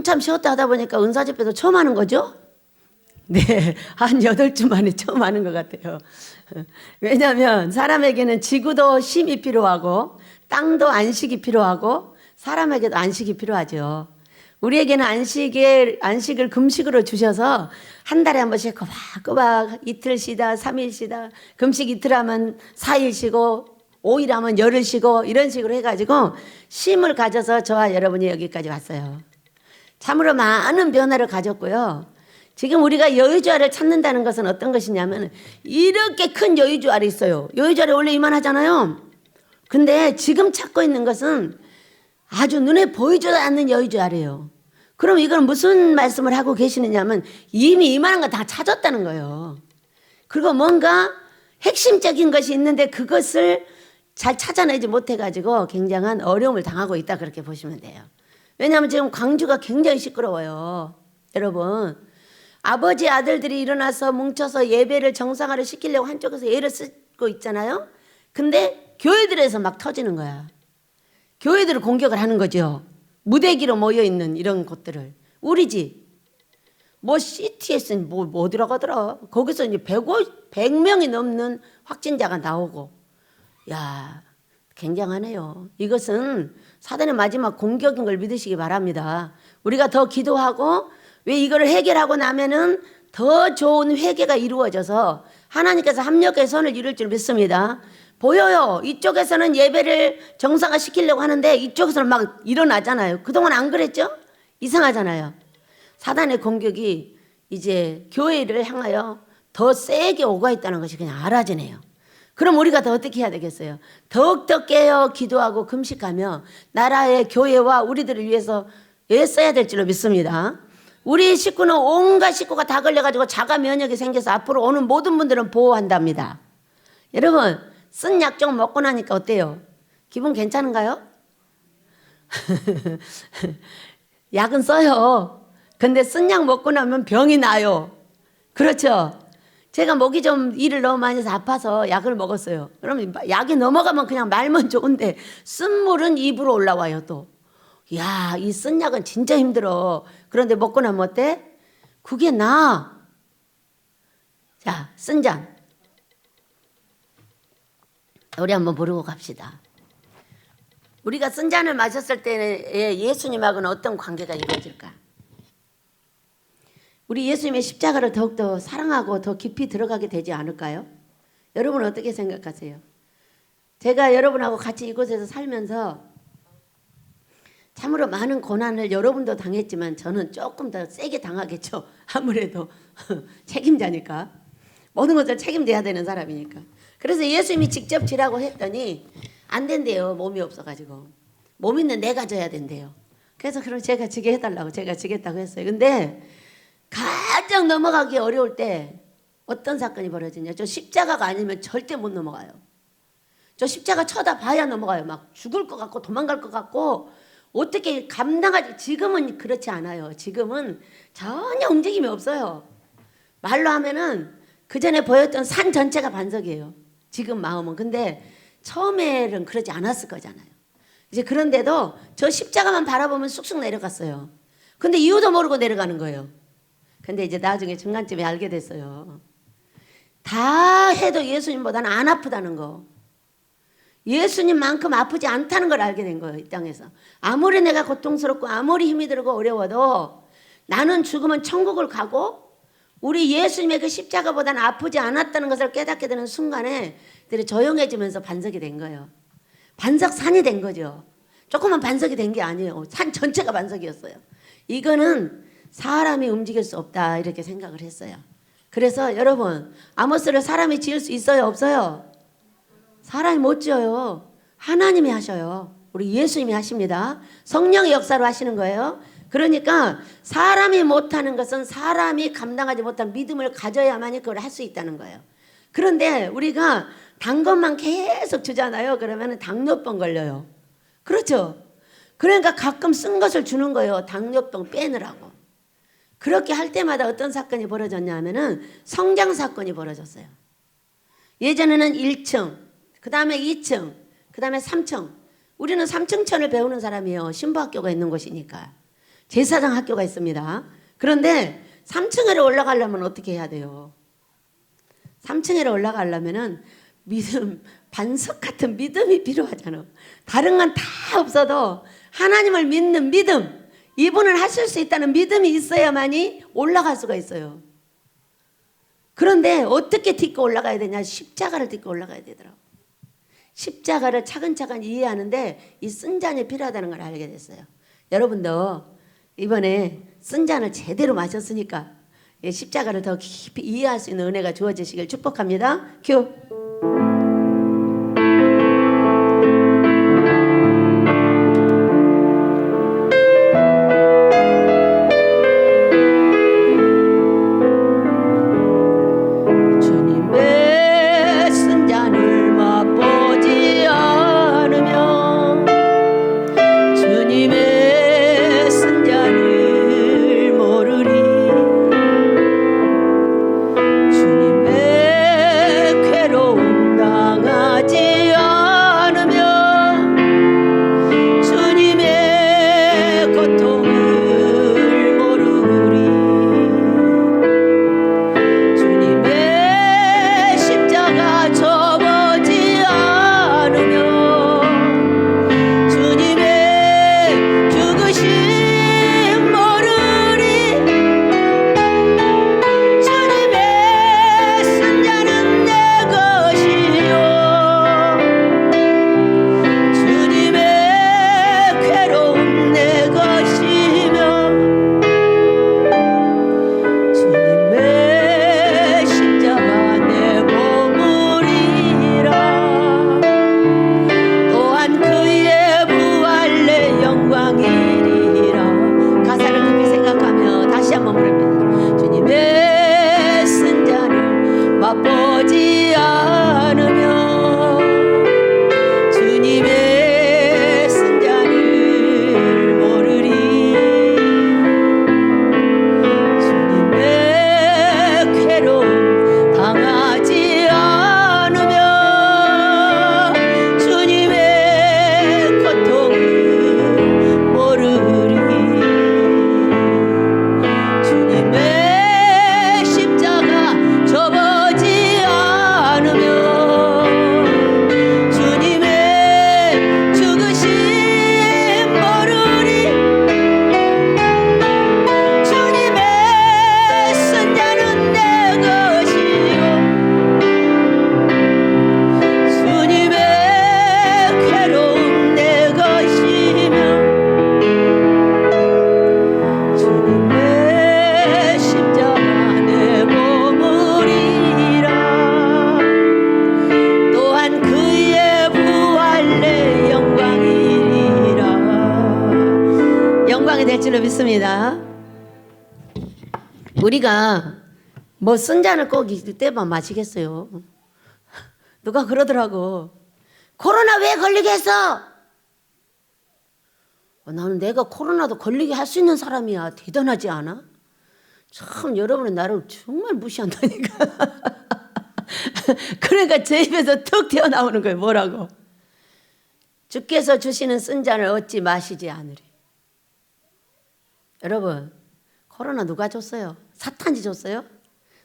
한참 쉬었다 하다 보니까 은사집회도 처음 하는 거죠? 네, 한 8주 만에 처음 하는 것 같아요. 왜냐하면 사람에게는 지구도 쉼이 필요하고 땅도 안식이 필요하고 사람에게도 안식이 필요하죠. 우리에게는 안식을 금식으로 주셔서 한 달에 한 번씩 꼬박꼬박 이틀 쉬다 3일 쉬다 금식 이틀 하면 4일 쉬고 5일 하면 열흘 쉬고 이런 식으로 해가지고 쉼을 가져서 저와 여러분이 여기까지 왔어요. 참으로 많은 변화를 가졌고요. 지금 우리가 여유주알을 찾는다는 것은 어떤 것이냐면 이렇게 큰 여유주알이 있어요. 여유주알이 원래 이만하잖아요. 근데 지금 찾고 있는 것은 아주 눈에 보이지도 않는 여유주알이에요. 그럼 이건 무슨 말씀을 하고 계시느냐면 이미 이만한 거 다 찾았다는 거예요. 그리고 뭔가 핵심적인 것이 있는데 그것을 잘 찾아내지 못해가지고 굉장한 어려움을 당하고 있다 그렇게 보시면 돼요. 왜냐하면 지금 광주가 굉장히 시끄러워요. 여러분 아버지 아들들이 일어나서 뭉쳐서 예배를 정상화를 시키려고 한쪽에서 애를 쓰고 있잖아요. 근데 교회들에서 막 터지는 거야. 교회들을 공격을 하는 거죠. 무대기로 모여있는 이런 곳들을. 우리 집 뭐 CTS 뭐 어디로 가더라. 거기서 이제 100명이 넘는 확진자가 나오고 야 굉장하네요. 이것은 사단의 마지막 공격인 걸 믿으시기 바랍니다. 우리가 더 기도하고 왜 이거를 해결하고 나면은 더 좋은 회개가 이루어져서 하나님께서 합력의 선을 이룰 줄 믿습니다. 보여요. 이쪽에서는 예배를 정상화 시키려고 하는데 이쪽에서는 막 일어나잖아요. 그동안 안 그랬죠? 이상하잖아요. 사단의 공격이 이제 교회를 향하여 더 세게 오고 있다는 것이 그냥 알아지네요. 그럼 우리가 더 어떻게 해야 되겠어요? 더욱더 깨어 기도하고 금식하며 나라의 교회와 우리들을 위해서 애써야 될 줄로 믿습니다. 우리 식구는 온갖 식구가 다 걸려가지고 자가 면역이 생겨서 앞으로 오는 모든 분들은 보호한답니다. 여러분 쓴 약 좀 먹고 나니까 어때요? 기분 괜찮은가요? 약은 써요. 근데 쓴 약 먹고 나면 병이 나요. 그렇죠? 제가 목이 좀 일을 너무 많이 해서 아파서 약을 먹었어요. 그러면 약이 넘어가면 그냥 말면 좋은데 쓴 물은 입으로 올라와요 또. 야, 이 쓴 약은 진짜 힘들어. 그런데 먹고 나면 어때? 그게 나아. 자, 쓴 잔. 우리 한번 부르고 갑시다. 우리가 쓴 잔을 마셨을 때 예수님하고는 어떤 관계가 이루어질까? 우리 예수님의 십자가를 더욱더 사랑하고 더 깊이 들어가게 되지 않을까요? 여러분은 어떻게 생각하세요? 제가 여러분하고 같이 이곳에서 살면서 참으로 많은 고난을 여러분도 당했지만 저는 조금 더 세게 당하겠죠. 아무래도 책임자니까. 모든 것을 책임져야 되는 사람이니까. 그래서 예수님이 직접 지라고 했더니 안 된대요. 몸이 없어가지고. 몸 있는 내가 져야 된대요. 그래서 그럼 제가 지게 해달라고 제가 지겠다고 했어요. 근데 가장 넘어가기 어려울 때 어떤 사건이 벌어지냐. 저 십자가가 아니면 절대 못 넘어가요. 저 십자가 쳐다봐야 넘어가요. 막 죽을 것 같고 도망갈 것 같고 어떻게 감당하지. 지금은 그렇지 않아요. 지금은 전혀 움직임이 없어요. 말로 하면은 그 전에 보였던 산 전체가 반석이에요. 지금 마음은. 근데 처음에는 그러지 않았을 거잖아요. 이제 그런데도 저 십자가만 바라보면 쑥쑥 내려갔어요. 근데 이유도 모르고 내려가는 거예요. 근데 이제 나중에 중간쯤에 알게 됐어요. 다 해도 예수님보다는 안 아프다는 거. 예수님만큼 아프지 않다는 걸 알게 된 거예요. 이 땅에서. 아무리 내가 고통스럽고 아무리 힘이 들고 어려워도 나는 죽으면 천국을 가고 우리 예수님의 그 십자가보다는 아프지 않았다는 것을 깨닫게 되는 순간에 조용해지면서 반석이 된 거예요. 반석산이 된 거죠. 조그만 반석이 된 게 아니에요. 산 전체가 반석이었어요. 이거는 사람이 움직일 수 없다 이렇게 생각을 했어요. 그래서 여러분 아모스를 사람이 지을 수 있어요? 없어요? 사람이 못 지어요. 하나님이 하셔요. 우리 예수님이 하십니다. 성령의 역사로 하시는 거예요. 그러니까 사람이 못하는 것은 사람이 감당하지 못한 믿음을 가져야만이 그걸 할 수 있다는 거예요. 그런데 우리가 단 것만 계속 주잖아요. 그러면 당뇨병 걸려요. 그렇죠? 그러니까 가끔 쓴 것을 주는 거예요. 당뇨병 빼느라고. 그렇게 할 때마다 어떤 사건이 벌어졌냐 하면은 성장 사건이 벌어졌어요. 예전에는 1층, 그 다음에 2층, 그 다음에 3층. 우리는 3층천을 배우는 사람이에요. 신부학교가 있는 곳이니까. 제사장 학교가 있습니다. 그런데 3층에 올라가려면 어떻게 해야 돼요? 3층에 올라가려면은 믿음, 반석 같은 믿음이 필요하잖아. 다른 건 다 없어도 하나님을 믿는 믿음, 이분을 하실 수 있다는 믿음이 있어야만이 올라갈 수가 있어요. 그런데 어떻게 딛고 올라가야 되냐? 십자가를 딛고 올라가야 되더라고. 십자가를 차근차근 이해하는데 이 쓴잔이 필요하다는 걸 알게 됐어요. 여러분도 이번에 쓴잔을 제대로 마셨으니까 십자가를 더 깊이 이해할 수 있는 은혜가 주어지시길 축복합니다. 큐. 우리가 뭐 쓴 잔을 꼭 이때만 마시겠어요. 누가 그러더라고. 코로나 왜 걸리게 했어? 나는 내가 코로나도 걸리게 할 수 있는 사람이야. 대단하지 않아? 참 여러분은 나를 정말 무시한다니까. 그러니까 제 입에서 툭 튀어나오는 거예요. 뭐라고? 주께서 주시는 쓴 잔을 어찌 마시지 않으리. 여러분, 코로나 누가 줬어요? 사탄이 줬어요?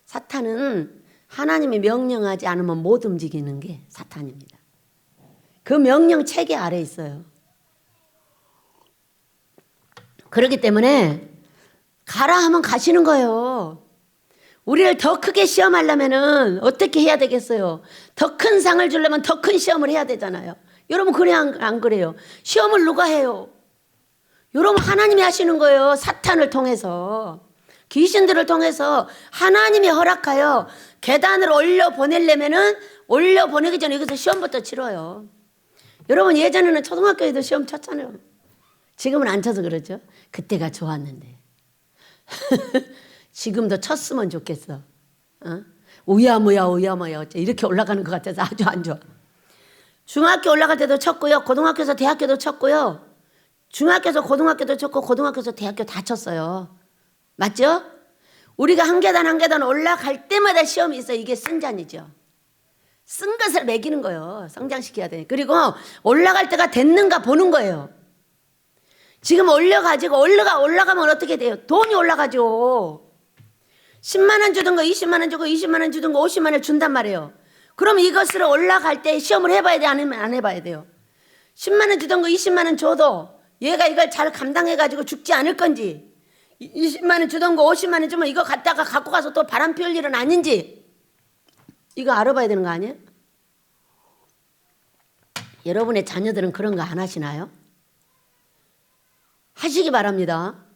사탄은 하나님이 명령하지 않으면 못 움직이는 게 사탄입니다. 그 명령 체계 아래 있어요. 그렇기 때문에 가라 하면 가시는 거예요. 우리를 더 크게 시험하려면 어떻게 해야 되겠어요? 더 큰 상을 주려면 더 큰 시험을 해야 되잖아요. 여러분 그냥 안 그래요? 시험을 누가 해요? 여러분 하나님이 하시는 거예요. 사탄을 통해서, 귀신들을 통해서 하나님이 허락하여 계단을 올려보내려면은 올려보내기 전에 여기서 시험부터 치러요. 여러분 예전에는 초등학교에도 시험 쳤잖아요. 지금은 안 쳐서 그러죠. 그때가 좋았는데. 지금도 쳤으면 좋겠어. 우야무야 어째 이렇게 올라가는 것 같아서 아주 안 좋아. 중학교 올라갈 때도 쳤고요. 고등학교에서 대학교도 쳤고요. 중학교에서 고등학교도 쳤고 고등학교에서 대학교 다 쳤어요. 맞죠? 우리가 한 계단 한 계단 올라갈 때마다 시험이 있어요. 이게 쓴 잔이죠. 쓴 것을 먹이는 거예요. 성장시켜야 돼. 그리고 올라갈 때가 됐는가 보는 거예요. 지금 올라가면 어떻게 돼요? 돈이 올라가죠. 10만 원 주던 거 20만 원 주고 20만 원 주던 거 50만 원 준단 말이에요. 그럼 이것을 올라갈 때 시험을 해봐야 돼? 아니면 안 해봐야 돼요? 10만 원 주던 거 20만 원 줘도 얘가 이걸 잘 감당해가지고 죽지 않을 건지, 20만 원 주던 거 50만 원 주면 이거 갖다가 갖고 가서 또 바람 피울 일은 아닌지, 이거 알아봐야 되는 거 아니에요? 여러분의 자녀들은 그런 거 안 하시나요? 하시기 바랍니다.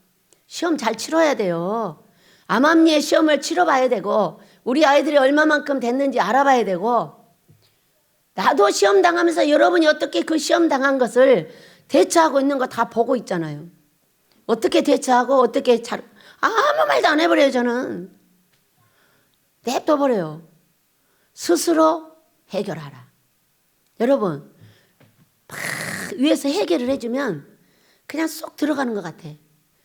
시험 잘 치러야 돼요. 암암리의 시험을 치러봐야 되고, 우리 아이들이 얼마만큼 됐는지 알아봐야 되고, 나도 시험 당하면서 여러분이 어떻게 그 시험 당한 것을 대처하고 있는 거 다 보고 있잖아요. 어떻게 대처하고 어떻게 아무 말도 안 해버려요. 저는 냅둬버려요. 스스로 해결하라. 여러분 막 위에서 해결을 해주면 그냥 쏙 들어가는 것 같아.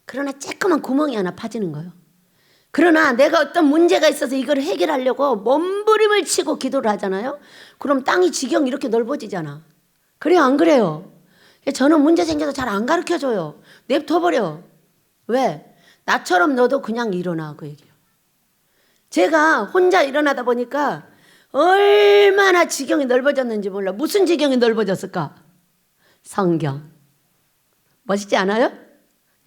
그러나 쬐끄만 구멍이 하나 파지는 거예요. 그러나 내가 어떤 문제가 있어서 이걸 해결하려고 몸부림을 치고 기도를 하잖아요. 그럼 땅이 지경 이렇게 넓어지잖아. 그래요, 안 그래요? 저는 문제 생겨서 잘 안 가르쳐줘요. 냅둬버려. 왜? 나처럼 너도 그냥 일어나, 그 얘기예요. 제가 혼자 일어나다 보니까 얼마나 지경이 넓어졌는지 몰라. 무슨 지경이 넓어졌을까? 성경. 멋있지 않아요?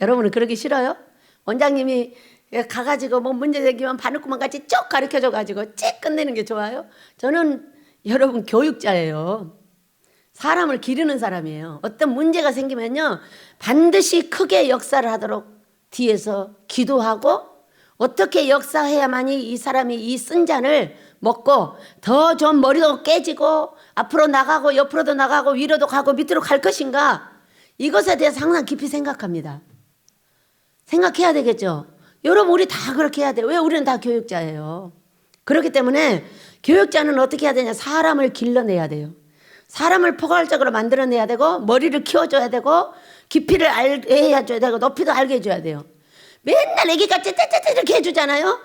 여러분은 그러기 싫어요? 원장님이 가가지고 뭐 문제 생기면 바늘구멍 같이 쭉 가르쳐줘가지고 쭉 끝내는 게 좋아요? 저는 여러분 교육자예요. 사람을 기르는 사람이에요. 어떤 문제가 생기면요, 반드시 크게 역사를 하도록 뒤에서 기도하고, 어떻게 역사해야만이 이 사람이 이 쓴 잔을 먹고 더 좀 머리도 깨지고 앞으로 나가고 옆으로도 나가고 위로도 가고 밑으로 갈 것인가, 이것에 대해서 항상 깊이 생각합니다. 생각해야 되겠죠. 여러분 우리 다 그렇게 해야 돼요. 왜? 우리는 다 교육자예요. 그렇기 때문에 교육자는 어떻게 해야 되냐, 사람을 길러내야 돼요. 사람을 포괄적으로 만들어내야 되고, 머리를 키워줘야 되고, 깊이를 알게 해줘야 되고, 높이도 알게 해줘야 돼요. 맨날 애기같이 떼떼떼 이렇게 해주잖아요.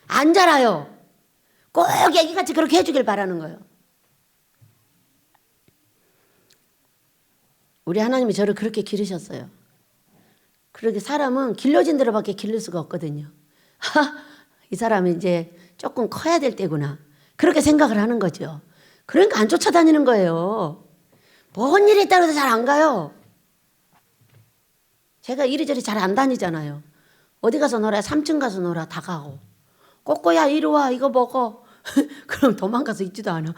안 자라요. 꼭 애기같이 그렇게 해주길 바라는 거예요. 우리 하나님이 저를 그렇게 기르셨어요. 그렇게 사람은 길러진 대로밖에 기를 수가 없거든요. 이 사람은 이제 조금 커야 될 때구나, 그렇게 생각을 하는 거죠. 그러니까 안 쫓아다니는 거예요. 뭔 일이 있다고 해서 잘 안 가요. 제가 이리저리 잘 안 다니잖아요. 어디 가서 놀아? 3층 가서 놀아. 다 가고. 꼬꼬야 이리 와, 이거 먹어. 그럼 도망가서 있지도 않아.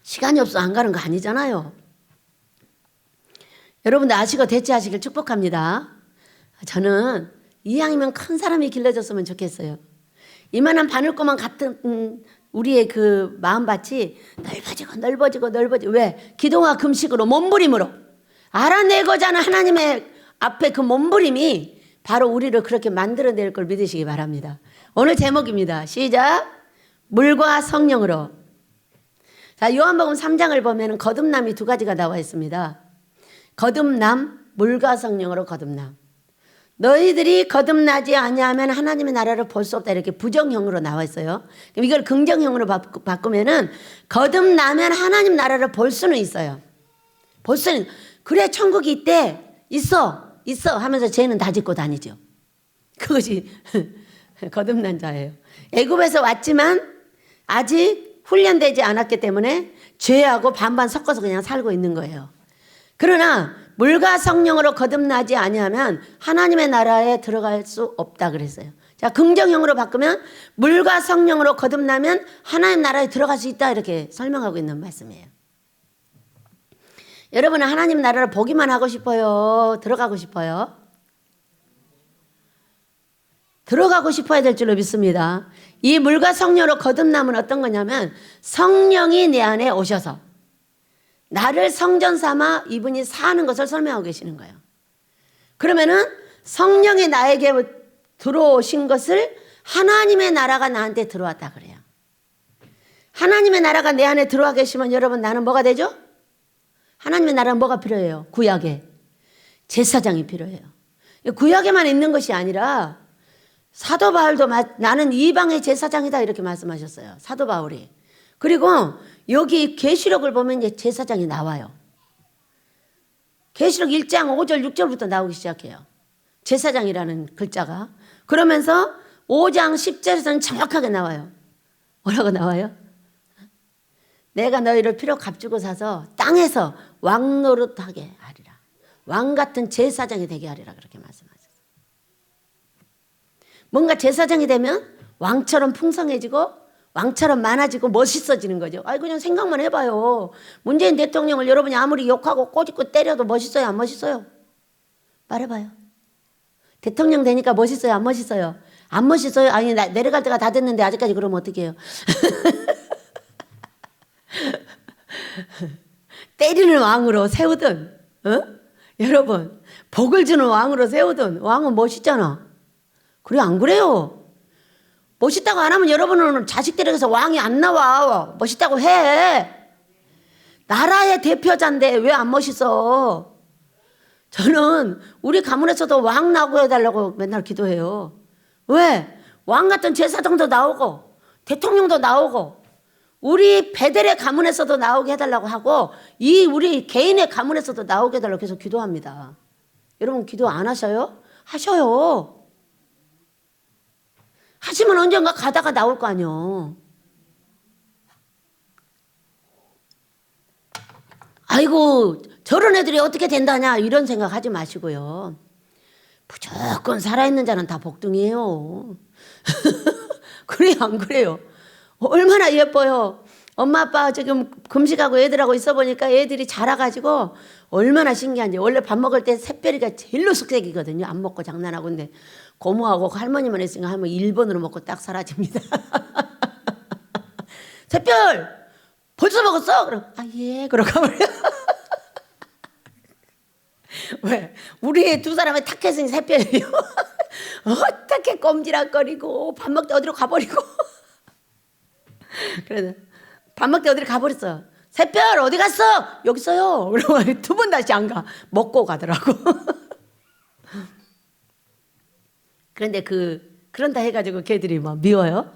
시간이 없어 안 가는 거 아니잖아요. 여러분들 아시고 대처하시길 축복합니다. 저는 이왕이면 큰 사람이 길러졌으면 좋겠어요. 이만한 바늘구멍 같은 우리의 그 마음밭이 넓어지고. 왜? 기도와 금식으로, 몸부림으로 알아내고자 하는 하나님의 앞에 그 몸부림이 바로 우리를 그렇게 만들어낼 걸 믿으시기 바랍니다. 오늘 제목입니다. 시작. 물과 성령으로. 자, 요한복음 3장을 보면 거듭남이 두 가지가 나와 있습니다. 거듭남, 물과 성령으로 거듭남. 너희들이 거듭나지 아니하면 하나님의 나라를 볼 수 없다, 이렇게 부정형으로 나와 있어요. 그럼 이걸 긍정형으로 바꾸면은 거듭나면 하나님 나라를 볼 수는 있어요. 볼 수는, 그래 천국이 있대, 있어 하면서 죄는 다 짓고 다니죠. 그것이 거듭난 자예요. 애굽에서 왔지만 아직 훈련되지 않았기 때문에 죄하고 반반 섞어서 그냥 살고 있는 거예요. 그러나 물과 성령으로 거듭나지 아니하면 하나님의 나라에 들어갈 수 없다 그랬어요. 자, 긍정형으로 바꾸면 물과 성령으로 거듭나면 하나님 나라에 들어갈 수 있다, 이렇게 설명하고 있는 말씀이에요. 여러분은 하나님 나라를 보기만 하고 싶어요? 들어가고 싶어요? 들어가고 싶어야 될 줄로 믿습니다. 이 물과 성령으로 거듭남은 어떤 거냐면, 성령이 내 안에 오셔서 나를 성전 삼아 이분이 사는 것을 설명하고 계시는 거예요. 그러면은 성령이 나에게 들어오신 것을 하나님의 나라가 나한테 들어왔다 그래요. 하나님의 나라가 내 안에 들어와 계시면 여러분, 나는 뭐가 되죠? 하나님의 나라는 뭐가 필요해요? 구약에 제사장이 필요해요. 구약에만 있는 것이 아니라 사도 바울도 나는 이방의 제사장이다, 이렇게 말씀하셨어요. 사도 바울이. 그리고 여기 계시록을 보면 이제 제사장이 나와요. 계시록 1장 5절 6절부터 나오기 시작해요. 제사장이라는 글자가. 그러면서 5장 10절에서는 정확하게 나와요. 뭐라고 나와요? 내가 너희를 피로 값주고 사서 땅에서 왕 노릇하게 하리라. 왕 같은 제사장이 되게 하리라. 그렇게 말씀하셨어요. 뭔가 제사장이 되면 왕처럼 풍성해지고 왕처럼 많아지고 멋있어지는 거죠. 아이 그냥 생각만 해봐요. 문재인 대통령을 여러분이 아무리 욕하고 꼬집고 때려도 멋있어요? 안 멋있어요? 말해봐요. 대통령 되니까 멋있어요? 안 멋있어요? 안 멋있어요? 아니 내려갈 때가 다 됐는데 아직까지 그러면 어떻게 해요? 때리는 왕으로 세우든 여러분 복을 주는 왕으로 세우든 왕은 멋있잖아. 그래 안 그래요? 멋있다고 안 하면 여러분은 자식들에게서 왕이 안 나와. 멋있다고 해. 나라의 대표자인데 왜 안 멋있어? 저는 우리 가문에서도 왕 나오고 해달라고 맨날 기도해요. 왜? 왕 같은 제사장도 나오고 대통령도 나오고 우리 베델의 가문에서도 나오게 해달라고 하고 이 우리 개인의 가문에서도 나오게 해달라고 계속 기도합니다. 여러분 기도 안 하셔요? 하셔요. 하시면 언젠가 가다가 나올 거 아니요. 아이고 저런 애들이 어떻게 된다냐 이런 생각 하지 마시고요. 무조건 살아있는 자는 다 복둥이에요. 그래요 안 그래요? 얼마나 예뻐요. 엄마 아빠 지금 금식하고 애들하고 있어 보니까 애들이 자라가지고 얼마나 신기한지. 원래 밥 먹을 때 새별이가 제일로 숙색이거든요. 안 먹고 장난하고. 근데 고모하고 할머니만 있으니까 할머니 1번으로 먹고 딱 사라집니다. 새별 벌써 먹었어? 그럼 아 예 그러고 가버려. 왜? 우리 두 사람의 탁했으니 새별이요. 어떻게 꼼지락거리고 밥 먹다 어디로 가버리고. 그래서 밥 먹다 어디로 가버렸어. 새별 어디 갔어? 여기 있어요. 그러면 두 번 다시 안 가. 먹고 가더라고. 그런데 그런다 해가지고 걔들이 막 미워요.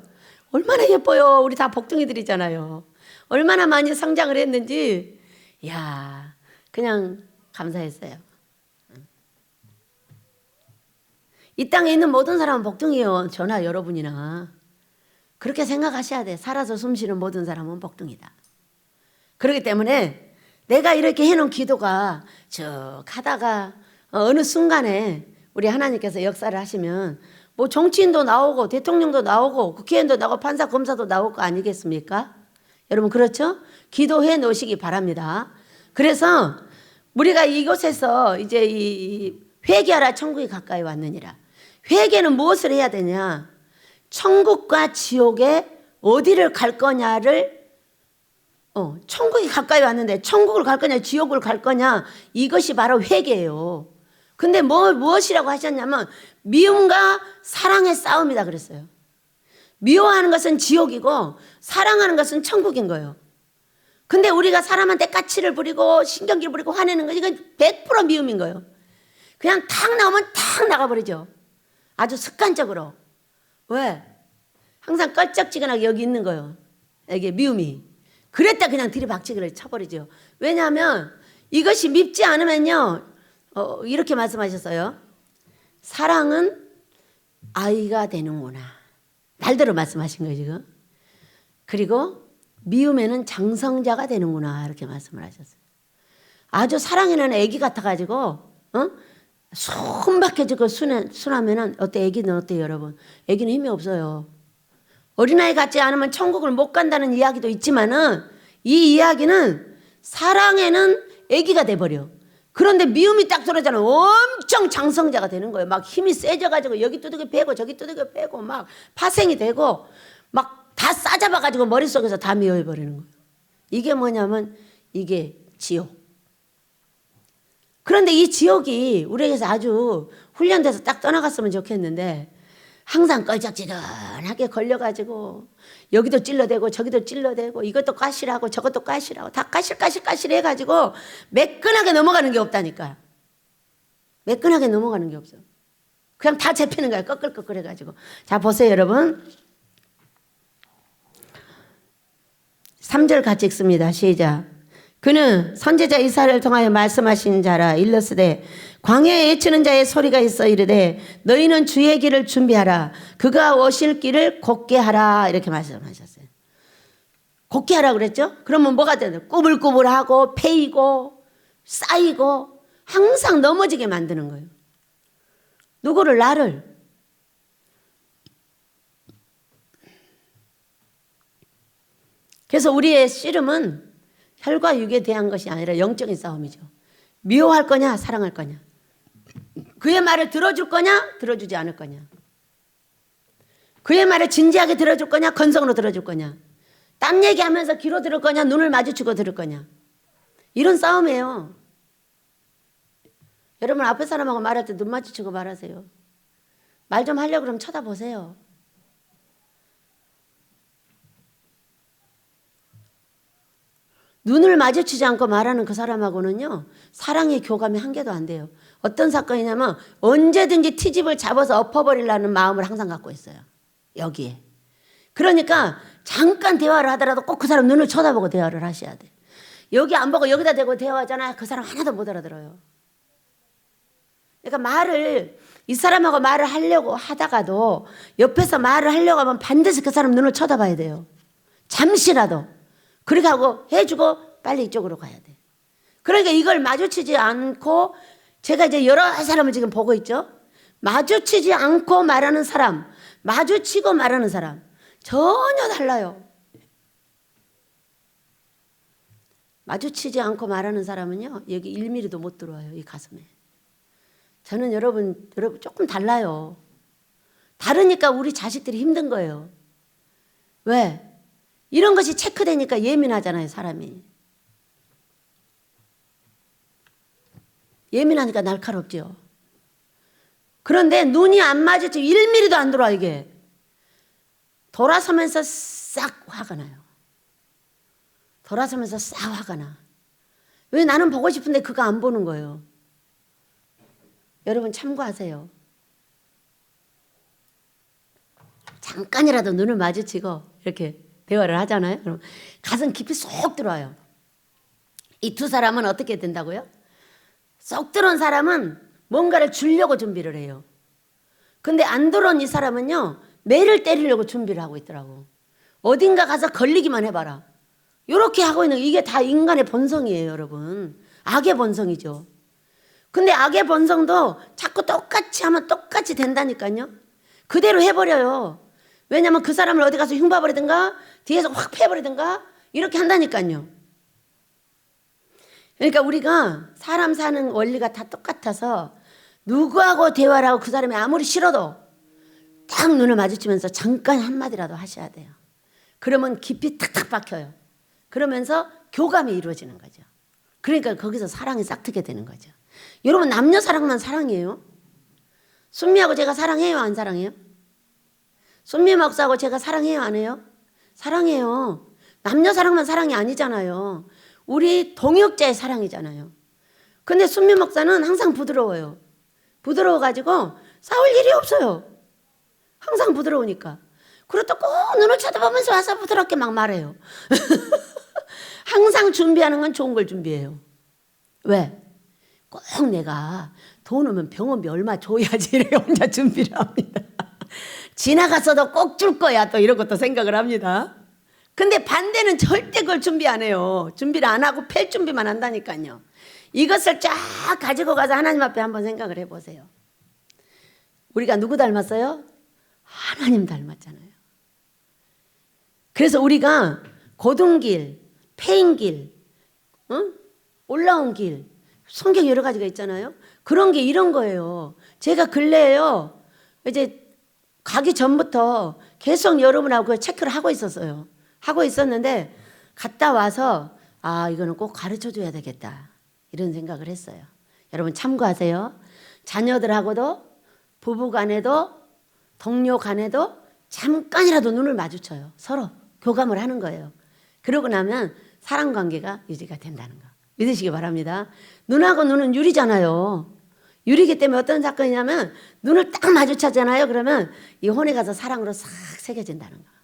얼마나 예뻐요. 우리 다 복둥이들이잖아요. 얼마나 많이 성장을 했는지. 야 그냥 감사했어요. 이 땅에 있는 모든 사람은 복둥이에요. 저나 여러분이나. 그렇게 생각하셔야 돼. 살아서 숨쉬는 모든 사람은 복둥이다. 그렇기 때문에 내가 이렇게 해놓은 기도가 쭉 하다가 어느 순간에 우리 하나님께서 역사를 하시면 뭐 정치인도 나오고 대통령도 나오고 국회의원도 나오고 판사 검사도 나올 거 아니겠습니까? 여러분 그렇죠? 기도해 놓으시기 바랍니다. 그래서 우리가 이곳에서 이제 이 회개하라 천국이 가까이 왔느니라. 회개는 무엇을 해야 되냐? 천국과 지옥에 어디를 갈 거냐를 천국이 가까이 왔는데 천국을 갈 거냐 지옥을 갈 거냐 이것이 바로 회개예요. 근데 무엇이라고 하셨냐면 미움과 사랑의 싸움이다 그랬어요. 미워하는 것은 지옥이고 사랑하는 것은 천국인 거예요. 근데 우리가 사람한테 까치를 부리고 신경질 부리고 화내는 거 이건 100% 미움인 거예요. 그냥 탁 나오면 탁 나가버리죠. 아주 습관적으로. 왜? 항상 껄쩍지근하게 여기 있는 거예요. 이게 미움이. 그랬다 그냥 들이박치기를 쳐버리죠. 왜냐하면 이것이 밉지 않으면요. 이렇게 말씀하셨어요. 사랑은 아이가 되는구나. 말대로 말씀하신 거예요 지금. 그리고 미움에는 장성자가 되는구나 이렇게 말씀을 하셨어요. 아주 사랑에는 애기 같아가지고 손박혀지고 순하면은 어때? 애기는 어때요 여러분? 애기는 힘이 없어요. 어린아이 같지 않으면 천국을 못 간다는 이야기도 있지만은 이 이야기는 사랑에는 애기가 돼버려. 그런데 미움이 딱 들어오잖아. 엄청 장성자가 되는 거예요. 막 힘이 세져가지고 여기 두들겨 패고 저기 두들겨 패고 막 파생이 되고 막 다 싸잡아가지고 머릿속에서 다 미워해버리는 거예요. 이게 뭐냐면 이게 지옥. 그런데 이 지옥이 우리에게서 아주 훈련돼서 딱 떠나갔으면 좋겠는데 항상 껄쩍지근하게 걸려가지고 여기도 찔러대고 저기도 찔러대고 이것도 까실하고 저것도 까실하고 다 까실 해가지고 매끈하게 넘어가는 게 없다니까. 매끈하게 넘어가는 게 없어. 그냥 다 잡히는 거야. 꺼끌꺼끌 해가지고. 자 보세요 여러분. 3절 같이 읽습니다. 시작. 그는 선지자 이사야를 통하여 말씀하신 자라. 일러스되 광야에 외치는 자의 소리가 있어 이르되 너희는 주의 길을 준비하라. 그가 오실 길을 곧게 하라. 이렇게 말씀하셨어요. 곧게 하라 그랬죠? 그러면 뭐가 되나요? 꾸불꾸불하고 패이고 쌓이고 항상 넘어지게 만드는 거예요. 누구를? 나를. 그래서 우리의 씨름은 혈과 육에 대한 것이 아니라 영적인 싸움이죠. 미워할 거냐 사랑할 거냐, 그의 말을 들어줄 거냐 들어주지 않을 거냐, 그의 말을 진지하게 들어줄 거냐 건성으로 들어줄 거냐, 딴 얘기하면서 귀로 들을 거냐 눈을 마주치고 들을 거냐, 이런 싸움이에요. 여러분 앞에 사람하고 말할 때 눈 마주치고 말하세요. 말 좀 하려고 그러면 쳐다보세요. 눈을 마주치지 않고 말하는 그 사람하고는요, 사랑의 교감이 한 개도 안 돼요. 어떤 사건이냐면 언제든지 트집을 잡아서 엎어버리려는 마음을 항상 갖고 있어요. 여기에. 그러니까 잠깐 대화를 하더라도 꼭 그 사람 눈을 쳐다보고 대화를 하셔야 돼. 여기 안 보고 여기다 대고 대화하잖아요. 그 사람 하나도 못 알아들어요. 그러니까 말을, 이 사람하고 말을 하려고 하다가도 옆에서 말을 하려고 하면 반드시 그 사람 눈을 쳐다봐야 돼요. 잠시라도. 그렇게 하고 해주고 빨리 이쪽으로 가야 돼. 그러니까 이걸 마주치지 않고, 제가 이제 여러 사람을 지금 보고 있죠. 마주치지 않고 말하는 사람, 마주치고 말하는 사람 전혀 달라요. 마주치지 않고 말하는 사람은요, 여기 1mm도 못 들어와요. 이 가슴에. 저는 여러분 조금 달라요. 다르니까 우리 자식들이 힘든 거예요. 왜? 이런 것이 체크되니까 예민하잖아요, 사람이. 예민하니까 날카롭죠. 그런데 눈이 안 마주치고 1mm도 안 들어와, 이게. 돌아서면서 싹 화가 나요. 돌아서면서 싹 화가 나. 왜? 나는 보고 싶은데 그거 안 보는 거예요. 여러분 참고하세요. 잠깐이라도 눈을 마주치고 이렇게 대화를 하잖아요. 그럼 가슴 깊이 쏙 들어와요. 이 두 사람은 어떻게 된다고요? 쏙 들어온 사람은 뭔가를 주려고 준비를 해요. 근데 안 들어온 이 사람은요, 매를 때리려고 준비를 하고 있더라고. 어딘가 가서 걸리기만 해봐라. 이렇게 하고 있는, 이게 다 인간의 본성이에요, 여러분. 악의 본성이죠. 근데 악의 본성도 자꾸 똑같이 하면 똑같이 된다니까요. 그대로 해버려요. 왜냐면 그 사람을 어디 가서 흉봐버리든가 뒤에서 확 패버리든가 이렇게 한다니까요. 그러니까 우리가 사람 사는 원리가 다 똑같아서 누구하고 대화를 하고 그 사람이 아무리 싫어도 딱 눈을 마주치면서 잠깐 한마디라도 하셔야 돼요. 그러면 깊이 탁탁 박혀요. 그러면서 교감이 이루어지는 거죠. 그러니까 거기서 사랑이 싹트게 되는 거죠. 여러분 남녀 사랑만 사랑이에요? 순미하고 제가 사랑해요, 안 사랑해요? 순미 목사하고 제가 사랑해요, 안 해요? 사랑해요. 남녀 사랑만 사랑이 아니잖아요. 우리 동역자의 사랑이잖아요. 근데 순미 목사는 항상 부드러워요. 부드러워가지고 싸울 일이 없어요. 항상 부드러우니까. 그리고 또 꼭 눈을 쳐다보면서 와서 부드럽게 막 말해요. 항상 준비하는 건 좋은 걸 준비해요. 왜? 꼭 내가 돈 오면 병원비 얼마 줘야지 이렇게 혼자 준비를 합니다. 지나갔어도 꼭 줄 거야 또 이런 것도 생각을 합니다. 근데 반대는 절대 그걸 준비 안 해요. 준비를 안 하고 팰 준비만 한다니까요. 이것을 쫙 가지고 가서 하나님 앞에 한번 생각을 해보세요. 우리가 누구 닮았어요? 하나님 닮았잖아요. 그래서 우리가 고든 길, 패인 길, 올라온 길, 성경 여러 가지가 있잖아요. 그런 게 이런 거예요. 제가 근래에요, 이제 가기 전부터 계속 여러분하고 체크를 하고 있었어요. 하고 있었는데 갔다 와서 아, 이거는 꼭 가르쳐 줘야 되겠다 이런 생각을 했어요. 여러분 참고하세요. 자녀들하고도 부부 간에도 동료 간에도 잠깐이라도 눈을 마주쳐요. 서로 교감을 하는 거예요. 그러고 나면 사랑관계가 유지가 된다는 거 믿으시기 바랍니다. 눈하고 눈은 유리잖아요. 유리기 때문에 어떤 사건이냐면 눈을 딱 마주치잖아요. 그러면 이 혼에 가서 사랑으로 싹 새겨진다는 거.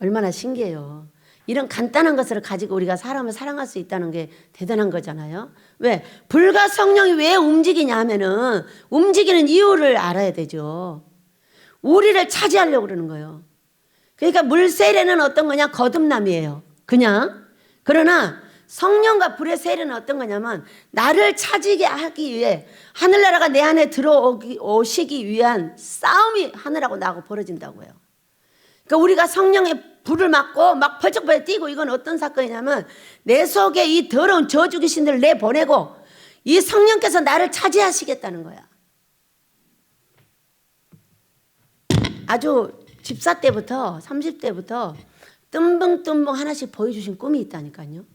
얼마나 신기해요. 이런 간단한 것을 가지고 우리가 사람을 사랑할 수 있다는 게 대단한 거잖아요. 왜? 불과 성령이 왜 움직이냐 하면은 움직이는 이유를 알아야 되죠. 우리를 차지하려고 그러는 거예요. 그러니까 물세례는 어떤 거냐? 거듭남이에요. 그냥. 그러나 성령과 불의 세례는 어떤 거냐면 나를 차지게 하기 위해 하늘나라가 내 안에 들어오시기 위한 싸움이 하늘하고 나하고 벌어진다고요. 그러니까 우리가 성령의 불을 맞고 막 펄쩍펄쩍 뛰고 이건 어떤 사건이냐면 내 속에 이 더러운 저주 귀신들을 내보내고 이 성령께서 나를 차지하시겠다는 거야. 아주 집사 때부터 30대부터 뜸벙뜸벙 하나씩 보여주신 꿈이 있다니까요.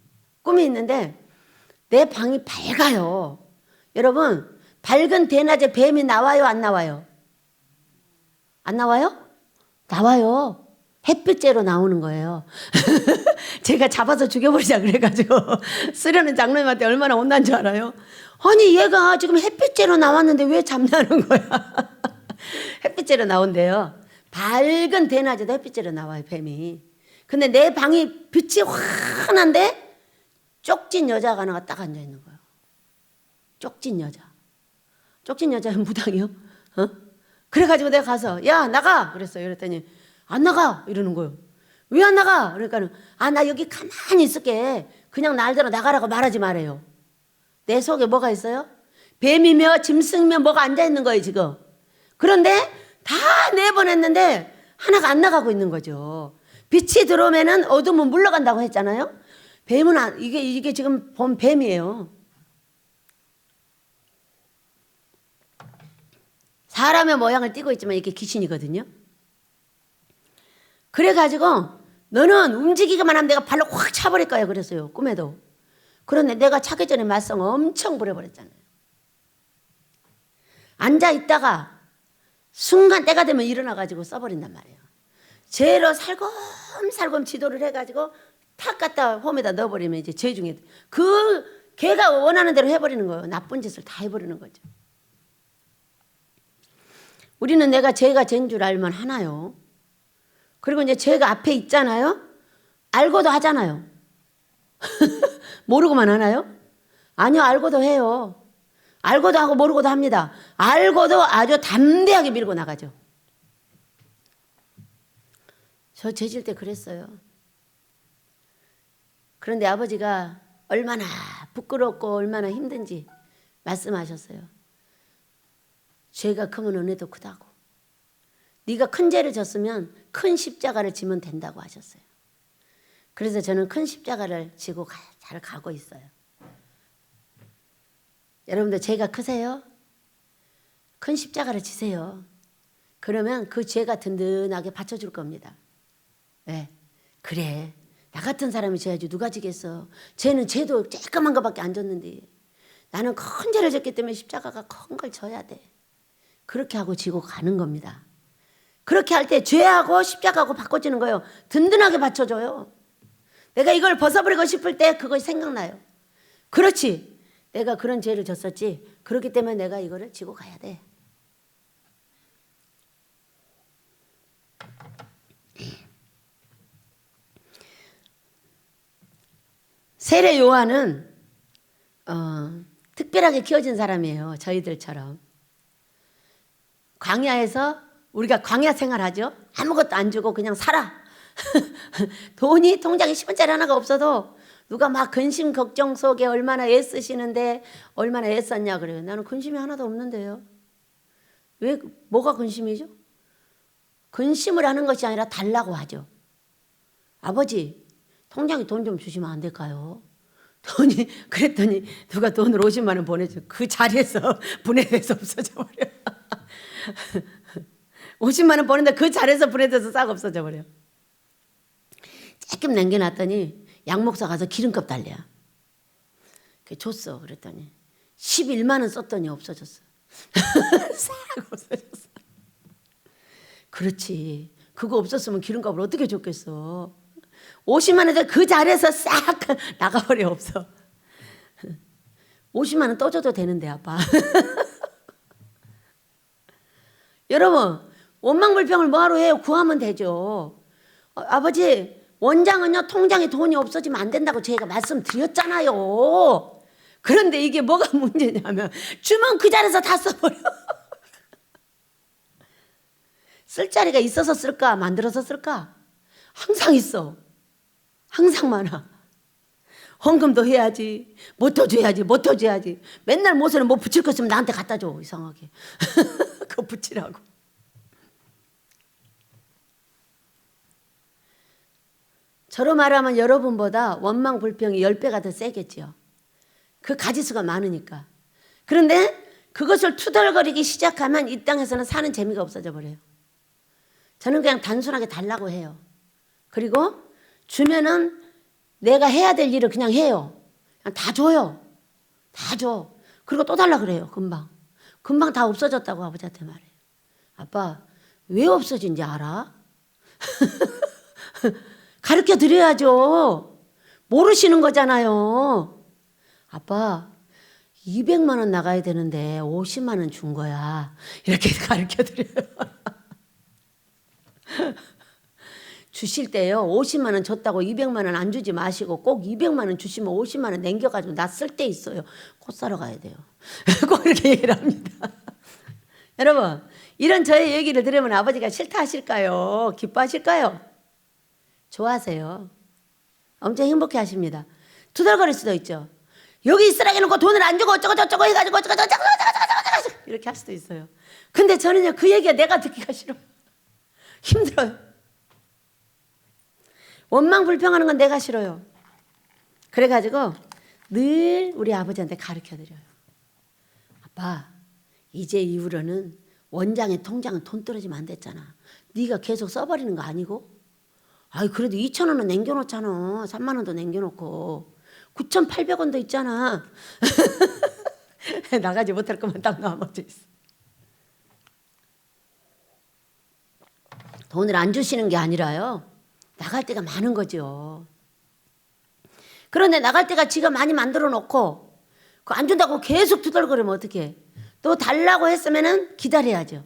꿈이 있는데 내 방이 밝아요. 여러분 밝은 대낮에 뱀이 나와요 안 나와요? 안 나와요? 나와요. 햇빛째로 나오는 거예요. 제가 잡아서 죽여버리자 그래가지고 쓰려는 장로님한테 얼마나 혼난 줄 알아요? 아니 얘가 지금 햇빛째로 나왔는데 왜 잡냐는 거야. 햇빛째로 나온대요. 밝은 대낮에도 햇빛째로 나와요 뱀이. 근데 내 방이 빛이 환한데 쪽진 여자가 하나가 딱 앉아있는 거예요. 쪽진 여자. 쪽진 여자는 무당이요. 그래가지고 내가 가서 야 나가 그랬어요. 그랬더니 안 나가 이러는 거예요. 왜 안 나가? 그러니까 나 여기 가만히 있을게. 그냥 날대로 나가라고 말하지 말아요. 내 속에 뭐가 있어요? 뱀이며 짐승이며 뭐가 앉아있는 거예요 지금. 그런데 다 내보냈는데 하나가 안 나가고 있는 거죠. 빛이 들어오면은 어둠은 물러간다고 했잖아요. 뱀은 이게 지금 본 뱀이에요. 사람의 모양을 띠고 있지만 이게 귀신이거든요. 그래가지고 너는 움직이기만 하면 내가 발로 확 차버릴 거야 그랬어요. 꿈에도. 그런데 내가 차기 전에 말썽 엄청 부려버렸잖아요. 앉아있다가 순간 때가 되면 일어나가지고 써버린단 말이에요. 죄로 살금살금 지도를 해가지고 탁 갖다 홈에다 넣어버리면 이제 죄 중에 걔가 원하는 대로 해버리는 거예요. 나쁜 짓을 다 해버리는 거죠. 우리는 내가 죄가 죄인 줄 알면 하나요. 그리고 이제 죄가 앞에 있잖아요. 알고도 하잖아요. 모르고만 하나요? 아니요, 알고도 해요. 알고도 하고 모르고도 합니다. 알고도 아주 담대하게 밀고 나가죠. 저 죄질 때 그랬어요. 그런데 아버지가 얼마나 부끄럽고 얼마나 힘든지 말씀하셨어요. 죄가 크면 은혜도 크다고. 네가 큰 죄를 졌으면 큰 십자가를 지면 된다고 하셨어요. 그래서 저는 큰 십자가를 지고 잘 가고 있어요. 여러분들 죄가 크세요? 큰 십자가를 지세요. 그러면 그 죄가 든든하게 받쳐줄 겁니다. 네. 그래. 나 같은 사람이 져야지 누가 지겠어. 죄는 죄도 쬐까만 거밖에 안 졌는데 나는 큰 죄를 졌기 때문에 십자가가 큰 걸 져야 돼. 그렇게 하고 지고 가는 겁니다. 그렇게 할 때 죄하고 십자가하고 바꿔지는 거예요. 든든하게 받쳐줘요. 내가 이걸 벗어버리고 싶을 때 그것이 생각나요. 그렇지. 내가 그런 죄를 졌었지. 그렇기 때문에 내가 이거를 지고 가야 돼. 세례 요한은 특별하게 키워진 사람이에요. 저희들처럼. 광야에서 우리가 광야 생활하죠. 아무것도 안 주고 그냥 살아. 돈이 통장에 10원짜리 하나가 없어도 누가 막 근심 걱정 속에 얼마나 애쓰시는데 얼마나 애썼냐 그래요. 나는 근심이 하나도 없는데요. 왜 뭐가 근심이죠? 근심을 하는 것이 아니라 달라고 하죠. 아버지 통장에 돈 좀 주시면 안 될까요? 돈이 그랬더니 누가 돈을 50만 원 보내줘. 그 자리에서 분해돼서 없어져 버려. 50만 원 보냈는데 그 자리에서 분해돼서 싹 없어져 버려. 조금 남겨놨더니 양목사 가서 기름값 달래야. 줬어. 그랬더니 11만 원 썼더니 없어졌어. 싹 없어졌어. 그렇지. 그거 없었으면 기름값을 어떻게 줬겠어. 50만 원에 그 자리에서 싹 나가버려 없어. 50만 원 또 줘도 되는데 아빠. 여러분 원망불평을 뭐하러 해요? 구하면 되죠. 아버지 원장은요 통장에 돈이 없어지면 안 된다고 제가 말씀드렸잖아요. 그런데 이게 뭐가 문제냐면 주면 그 자리에서 다 써버려. 쓸 자리가 있어서 쓸까 만들어서 쓸까? 항상 있어. 항상 많아. 헌금도 해야지, 못 터줘야지, 못 터줘야지. 맨날 못에는 뭐 붙일 거 있으면 나한테 갖다 줘. 이상하게. 그거 붙이라고. 저로 말하면 여러분보다 원망 불평이 10배가 더 세겠지요. 그 가지수가 많으니까. 그런데 그것을 투덜거리기 시작하면 이 땅에서는 사는 재미가 없어져 버려요. 저는 그냥 단순하게 달라고 해요. 그리고 주면은 내가 해야 될 일을 그냥 해요. 그냥 다 줘요. 다 줘. 그리고 또 달라 그래요. 금방. 금방 다 없어졌다고 아버지한테 말해요. 아빠 왜 없어진지 알아? 가르쳐 드려야죠. 모르시는 거잖아요. 아빠 200만 원 나가야 되는데 50만 원 준 거야. 이렇게 가르쳐 드려요. 주실 때요 50만 원 줬다고 200만 원 안 주지 마시고 꼭 200만 원 주시면 50만 원 남겨가지고 나 쓸 때 있어요. 꽃 사러 가야 돼요. 꼭 이렇게 얘기를 합니다. 여러분 이런 저의 얘기를 들으면 아버지가 싫다 하실까요? 기뻐하실까요? 좋아하세요. 엄청 행복해 하십니다. 투덜거릴 수도 있죠. 여기 있으라고 해놓고 돈을 안 주고 어쩌고 저쩌고 해가지고 어쩌고 저쩌고 이렇게 할 수도 있어요. 근데 저는요 그 얘기가 내가 듣기가 싫어요. 힘들어요. 원망 불평하는 건 내가 싫어요. 그래가지고 늘 우리 아버지한테 가르쳐드려요. 아빠 이제 이후로는 원장의 통장은 돈 떨어지면 안 됐잖아. 네가 계속 써버리는 거 아니고? 아이 그래도 2,000원은 남겨놓잖아. 3만 원도 남겨놓고 9,800원도 있잖아. 나가지 못할 것만 딱 나머지 있어. 돈을 안 주시는 게 아니라요. 나갈 때가 많은 거죠. 그런데 나갈 때가 지가 많이 만들어 놓고 안 준다고 계속 두들거리면 어떡해. 또 달라고 했으면은 기다려야죠.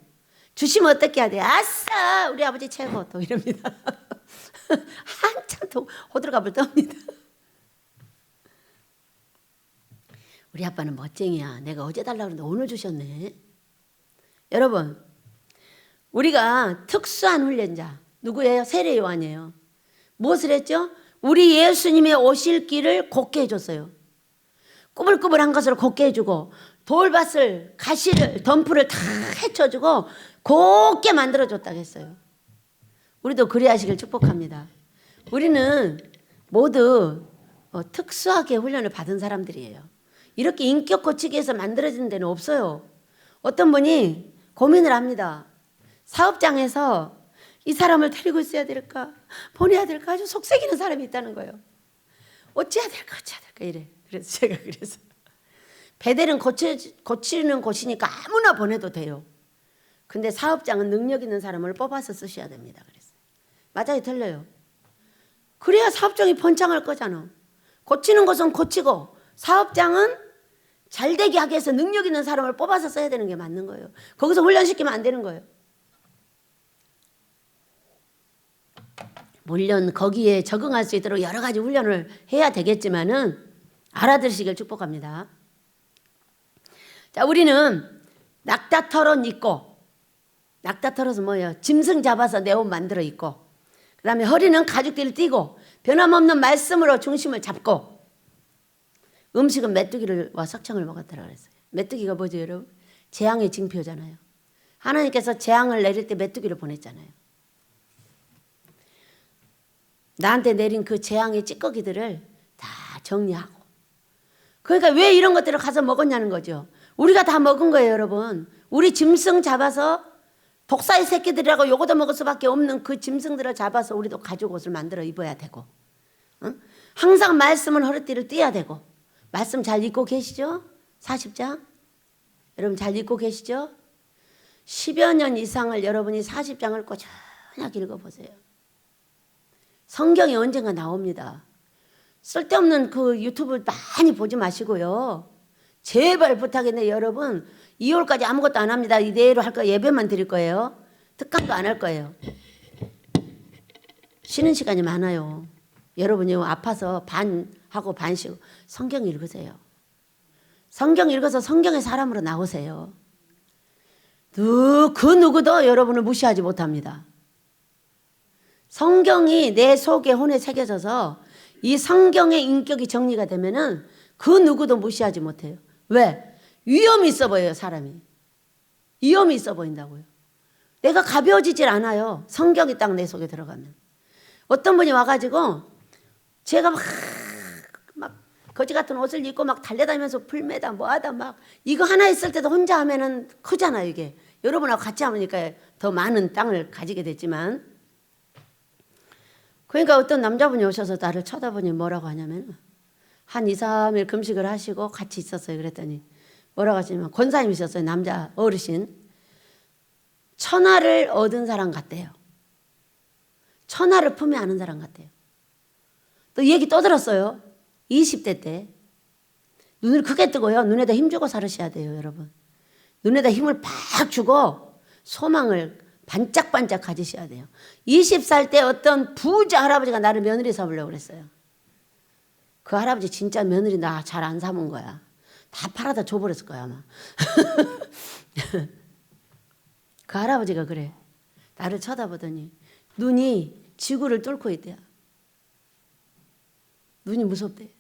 주시면 어떻게 해야 돼? 아싸 우리 아버지 최고 또 이럽니다. 한참 또 호들갑을 떱니다. 우리 아빠는 멋쟁이야. 내가 어제 달라고 그랬는데 오늘 주셨네. 여러분 우리가 특수한 훈련자 누구예요? 세례 요한이에요. 무엇을 했죠? 우리 예수님의 오실 길을 곱게 해줬어요. 꾸불꾸불한 것을 곱게 해주고 돌밭을 가시를 덤프를 다 헤쳐주고 곱게 만들어줬다고 했어요. 우리도 그래야 하시길 축복합니다. 우리는 모두 특수하게 훈련을 받은 사람들이에요. 이렇게 인격 고치기 위해서 만들어진 데는 없어요. 어떤 분이 고민을 합니다. 사업장에서 이 사람을 데리고 있어야 될까 보내야 될까 아주 속색이는 사람이 있다는 거예요. 어찌해야 될까 이래. 그래서 제가 배델은 고치는 곳이니까 아무나 보내도 돼요. 근데 사업장은 능력 있는 사람을 뽑아서 쓰셔야 됩니다. 그랬어요. 맞아요, 틀려요? 그래야 사업장이 번창할 거잖아. 고치는 것은 고치고 사업장은 잘 되게 하기 위해서 능력 있는 사람을 뽑아서 써야 되는 게 맞는 거예요. 거기서 훈련시키면 안 되는 거예요. 물론 거기에 적응할 수 있도록 여러 가지 훈련을 해야 되겠지만은 알아들으시길 축복합니다. 자, 우리는 낙타털옷 입고, 낙타털옷은 뭐예요? 짐승 잡아서 내 옷 만들어 입고, 그 다음에 허리는 가죽띠를 띠고, 변함없는 말씀으로 중심을 잡고, 음식은 메뚜기와 석청을 먹었다고 그랬어요. 메뚜기가 뭐죠, 여러분? 재앙의 징표잖아요. 하나님께서 재앙을 내릴 때 메뚜기를 보냈잖아요. 나한테 내린 그 재앙의 찌꺼기들을 다 정리하고. 그러니까 왜 이런 것들을 가서 먹었냐는 거죠. 우리가 다 먹은 거예요, 여러분. 우리 짐승 잡아서 독사의 새끼들이라고 요거도 먹을 수밖에 없는 그 짐승들을 잡아서 우리도 가죽 옷을 만들어 입어야 되고, 응? 항상 말씀은 허리띠를 띠어야 되고. 말씀 잘 읽고 계시죠? 40장? 여러분 잘 읽고 계시죠? 10여 년 이상을 여러분이 40장을 꾸준하게 읽어보세요. 성경이 언젠가 나옵니다. 쓸데없는 그 유튜브 많이 보지 마시고요. 제발 부탁인데 여러분 2월까지 아무것도 안 합니다. 이대로 할 거예요. 예배만 드릴 거예요. 특강도 안 할 거예요. 쉬는 시간이 많아요. 여러분이 아파서 반하고 반 쉬고 성경 읽으세요. 성경 읽어서 성경의 사람으로 나오세요. 그 누구도 여러분을 무시하지 못합니다. 성경이 내 속에 혼에 새겨져서 이 성경의 인격이 정리가 되면은 그 누구도 무시하지 못해요. 왜? 위험이 있어 보여요, 사람이. 위험이 있어 보인다고요. 내가 가벼워지질 않아요. 성경이 딱 내 속에 들어가면. 어떤 분이 와가지고 제가 막 거지 같은 옷을 입고 막 달려다니면서 풀매다 뭐하다 막 이거 하나 있을 때도 혼자 하면은 크잖아요, 이게. 여러분하고 같이 하니까 더 많은 땅을 가지게 됐지만, 그러니까 어떤 남자분이 오셔서 나를 쳐다보니 뭐라고 하냐면 한 2, 3일 금식을 하시고 같이 있었어요. 그랬더니 뭐라고 하시냐면 권사님이셨어요. 남자 어르신. 천하를 얻은 사람 같대요. 천하를 품에 안은 사람 같대요. 또 얘기 또 들었어요. 20대 때 눈을 크게 뜨고요. 눈에다 힘 주고 살으셔야 돼요, 여러분. 눈에다 힘을 팍 주고 소망을 반짝반짝 가지셔야 돼요. 20살 때 어떤 부자 할아버지가 나를 며느리 삼으려고 그랬어요. 그 할아버지 진짜 며느리 나 잘 안 삼은 거야. 다 팔아다 줘버렸을 거야 아마. 그 할아버지가 그래. 나를 쳐다보더니 눈이 지구를 뚫고 있대요. 눈이 무섭대.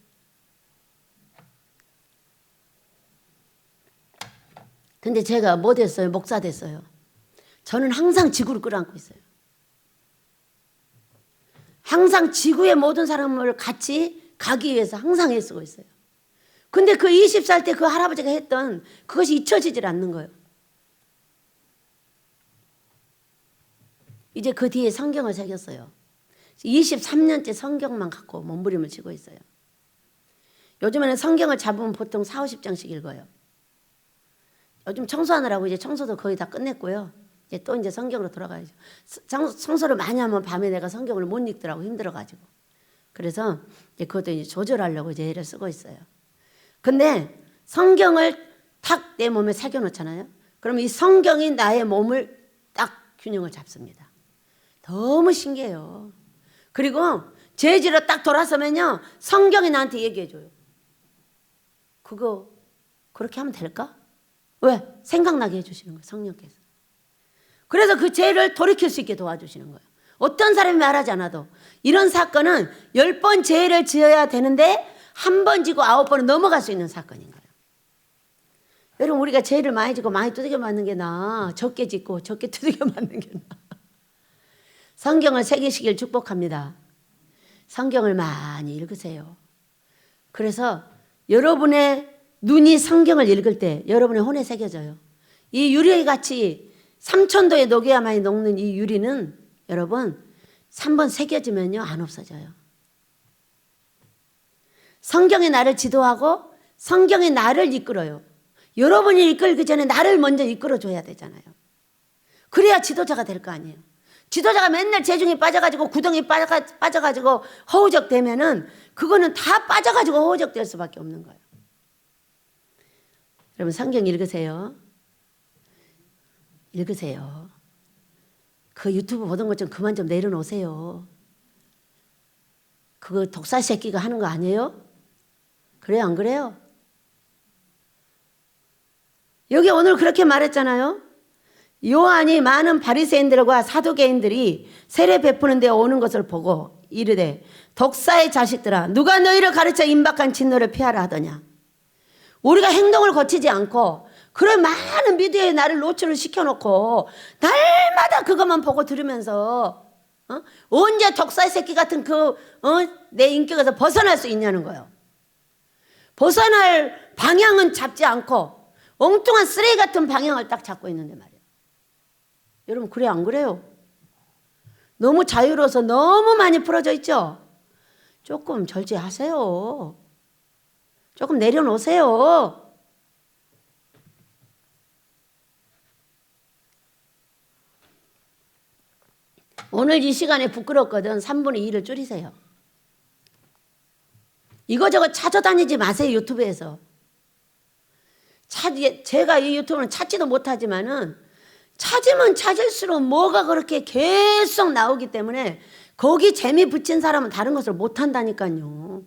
근데 제가 뭐 됐어요? 목사 됐어요. 저는 항상 지구를 끌어안고 있어요. 항상 지구의 모든 사람을 같이 가기 위해서 항상 애쓰고 있어요. 근데 그 20살 때 그 할아버지가 했던 그것이 잊혀지질 않는 거예요. 이제 그 뒤에 성경을 새겼어요. 23년째 성경만 갖고 몸부림을 치고 있어요. 요즘에는 성경을 잡으면 보통 4, 50장씩 읽어요. 요즘 청소하느라고 이제 청소도 거의 다 끝냈고요. 이제 또 이제 성경으로 돌아가야죠. 청소를 많이 하면 밤에 내가 성경을 못 읽더라고, 힘들어가지고. 그래서 이제 그것도 이제 조절하려고 이제 애를 쓰고 있어요. 근데 성경을 탁 내 몸에 새겨놓잖아요. 그럼 이 성경이 나의 몸을 딱 균형을 잡습니다. 너무 신기해요. 그리고 제지로 딱 돌아서면요, 성경이 나한테 얘기해줘요. 그거 그렇게 하면 될까? 왜? 생각나게 해주시는 거예요, 성령께서. 그래서 그 죄를 돌이킬 수 있게 도와주시는 거예요. 어떤 사람이 말하지 않아도 이런 사건은 10번 죄를 지어야 되는데 한 번 지고 9번은 넘어갈 수 있는 사건인 거예요. 여러분, 우리가 죄를 많이 지고 많이 두들겨 맞는 게 나아, 적게 짓고 적게 두들겨 맞는 게 나아. 성경을 새기시길 축복합니다. 성경을 많이 읽으세요. 그래서 여러분의 눈이 성경을 읽을 때 여러분의 혼에 새겨져요. 이 유리같이 3000도에 녹여야만이 녹는 이 유리는 여러분 3번 새겨지면요 안 없어져요. 성경이 나를 지도하고 성경이 나를 이끌어요. 여러분이 이끌기 전에 나를 먼저 이끌어줘야 되잖아요. 그래야 지도자가 될 거 아니에요. 지도자가 맨날 재중에 빠져가지고 구덩이 빠져가지고 허우적되면은 그거는 다 빠져가지고 허우적될 수밖에 없는 거예요. 여러분, 성경 읽으세요. 읽으세요. 그 유튜브 보던 것 좀 그만 좀 내려놓으세요. 그거 독사 새끼가 하는 거 아니에요? 그래요, 안 그래요? 여기 오늘 그렇게 말했잖아요. 요한이 많은 바리새인들과 사두개인들이 세례 베푸는 데 오는 것을 보고 이르되 독사의 자식들아, 누가 너희를 가르쳐 임박한 진노를 피하라 하더냐. 우리가 행동을 거치지 않고 그런 많은 미디어에 나를 노출을 시켜놓고 날마다 그것만 보고 들으면서 언제 독사의 새끼 같은 내 인격에서 벗어날 수 있냐는 거예요. 벗어날 방향은 잡지 않고 엉뚱한 쓰레기 같은 방향을 딱 잡고 있는데 말이에요. 여러분, 그래 안 그래요? 너무 자유로워서 너무 많이 풀어져 있죠? 조금 절제하세요. 조금 내려놓으세요. 오늘 이 시간에 부끄럽거든 3분의 2를 줄이세요. 이거저거 찾아다니지 마세요, 유튜브에서. 제가 이 유튜브는 찾지도 못하지만은 찾으면 찾을수록 뭐가 그렇게 계속 나오기 때문에 거기 재미 붙인 사람은 다른 것을 못한다니까요.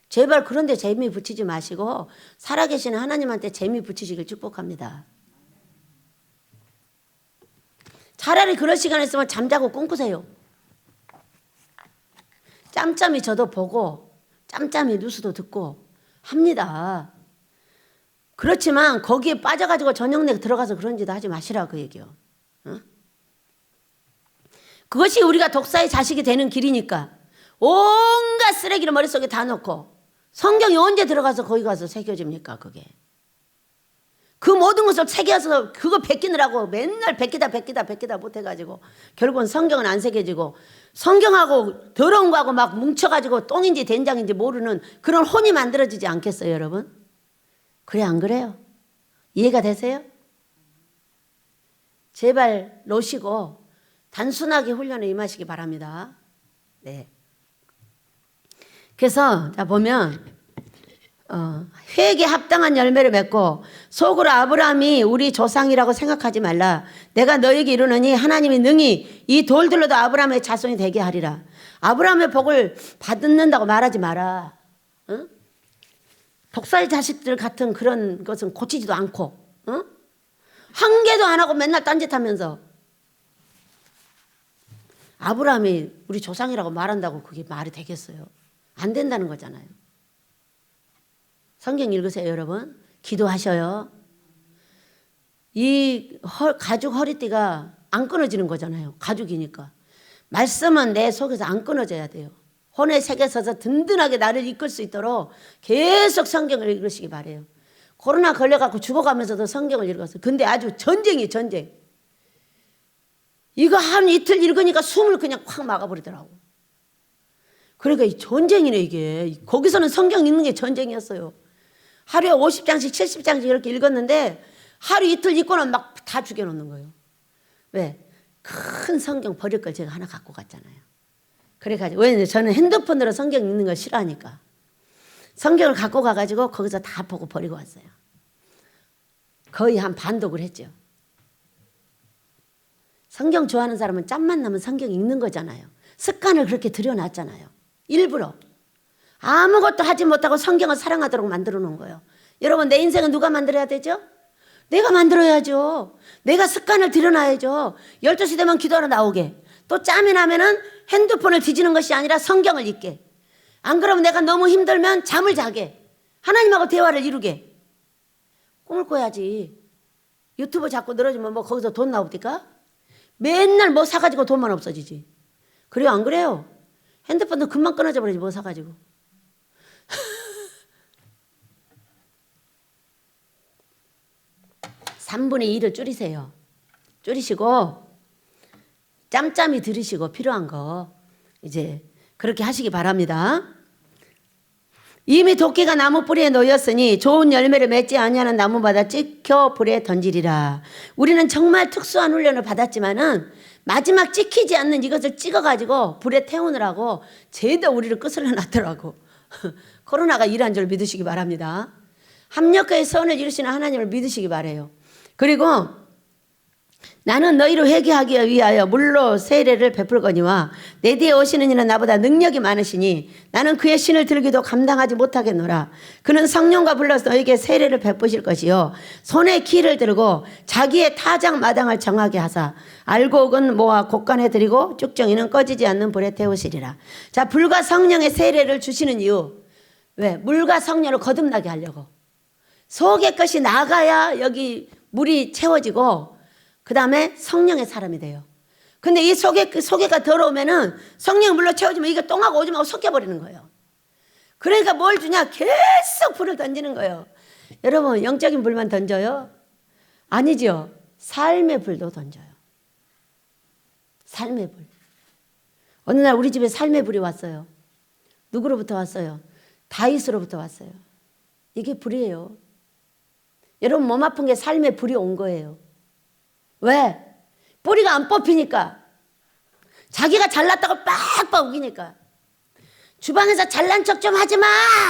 제발 그런데 재미 붙이지 마시고 살아계시는 하나님한테 재미 붙이시길 축복합니다. 차라리 그럴 시간 있으면 잠자고 꿈꾸세요. 짬짬이 저도 보고 짬짬이 뉴스도 듣고 합니다. 그렇지만 거기에 빠져가지고 저녁내 들어가서 그런 짓도 하지 마시라 그 얘기요. 어? 그것이 우리가 독사의 자식이 되는 길이니까 온갖 쓰레기를 머릿속에 다 넣고 성경이 언제 들어가서 거기 가서 새겨집니까 그게. 그 모든 것을 새겨서 그거 베끼느라고 맨날 베끼다 못해가지고 결국은 성경은 안 새겨지고 성경하고 더러운 거하고 막 뭉쳐가지고 똥인지 된장인지 모르는 그런 혼이 만들어지지 않겠어요 여러분? 그래 안 그래요? 이해가 되세요? 제발 놓으시고 단순하게 훈련에 임하시기 바랍니다. 네. 그래서 자 보면 회개에 합당한 열매를 맺고 속으로 아브라함이 우리 조상이라고 생각하지 말라. 내가 너에게 이르노니 하나님이 능히 이 돌들로도 아브라함의 자손이 되게 하리라. 아브라함의 복을 받는다고 말하지 마라. 응? 독사의 자식들 같은 그런 것은 고치지도 않고 한 개도 안 하고 맨날 딴짓하면서 아브라함이 우리 조상이라고 말한다고 그게 말이 되겠어요? 안 된다는 거잖아요. 성경 읽으세요 여러분. 기도하셔요. 이 가죽 허리띠가 안 끊어지는 거잖아요. 가죽이니까. 말씀은 내 속에서 안 끊어져야 돼요. 혼의 색에 서서 든든하게 나를 이끌 수 있도록 계속 성경을 읽으시기 바래요. 코로나 걸려갖고 죽어가면서도 성경을 읽었어요. 근데 아주 전쟁이 전쟁. 이거 한 이틀 읽으니까 숨을 그냥 확 막아버리더라고. 그러니까 이 전쟁이네 이게. 거기서는 성경 읽는 게 전쟁이었어요. 하루에 50장씩 70장씩 이렇게 읽었는데 하루 이틀 읽고는 막 다 죽여놓는 거예요. 왜? 큰 성경 버릴 걸 제가 하나 갖고 갔잖아요. 그래가지고 왜냐면 저는 핸드폰으로 성경 읽는 걸 싫어하니까 성경을 갖고 가가지고 거기서 다 보고 버리고 왔어요. 거의 한 반독을 했죠. 성경 좋아하는 사람은 짬만 나면 성경 읽는 거잖아요. 습관을 그렇게 들여놨잖아요. 일부러 아무것도 하지 못하고 성경을 사랑하도록 만들어 놓은 거예요. 여러분 내 인생은 누가 만들어야 되죠? 내가 만들어야죠. 내가 습관을 들여놔야죠. 12시 되면 기도하러 나오게. 또 짬이 나면은 핸드폰을 뒤지는 것이 아니라 성경을 읽게. 안 그러면 내가 너무 힘들면 잠을 자게. 하나님하고 대화를 이루게. 꿈을 꿔야지. 유튜브 자꾸 늘어지면 뭐 거기서 돈 나옵니까? 맨날 뭐 사가지고 돈만 없어지지. 그래요 안 그래요? 핸드폰도 금방 끊어져 버리지 뭐 사가지고. 3분의 1을 줄이세요. 줄이시고 짬짬이 들으시고 필요한 거 이제 그렇게 하시기 바랍니다. 이미 도끼가 나무 뿌리에 놓였으니 좋은 열매를 맺지 아니하는 나무마다 찍혀 불에 던지리라. 우리는 정말 특수한 훈련을 받았지만은 마지막 찍히지 않는 이것을 찍어가지고 불에 태우느라고 죄다 우리를 끄스려 놨더라고. 코로나가 일한 줄 믿으시기 바랍니다. 합력하여 선을 이루시는 하나님을 믿으시기 바라요. 그리고 나는 너희를 회개하기 위하여 물로 세례를 베풀거니와 내 뒤에 오시는 이는 나보다 능력이 많으시니 나는 그의 신을 들기도 감당하지 못하겠노라. 그는 성령과 불러서 너에게 세례를 베푸실 것이요 손에 키를 들고 자기의 타작 마당을 정하게 하사 알곡은 모아 곡간에 들이고 쭉정이는 꺼지지 않는 불에 태우시리라. 자, 불과 성령의 세례를 주시는 이유. 왜? 물과 성령을 거듭나게 하려고. 속의 것이 나가야 여기 물이 채워지고 그 다음에 성령의 사람이 돼요. 근데 이 속에가 더러우면은 성령이 물로 채워지면 이게 똥하고 오줌하고 섞여버리는 거예요. 그러니까 뭘 주냐? 계속 불을 던지는 거예요. 여러분 영적인 불만 던져요? 아니죠. 삶의 불도 던져요. 삶의 불. 어느 날 우리 집에 삶의 불이 왔어요. 누구로부터 왔어요? 다윗으로부터 왔어요. 이게 불이에요. 여러분 몸 아픈 게 삶의 불이 온 거예요. 왜? 뿌리가 안 뽑히니까. 자기가 잘났다고 빡빡 우기니까. 주방에서 잘난 척 좀 하지 마.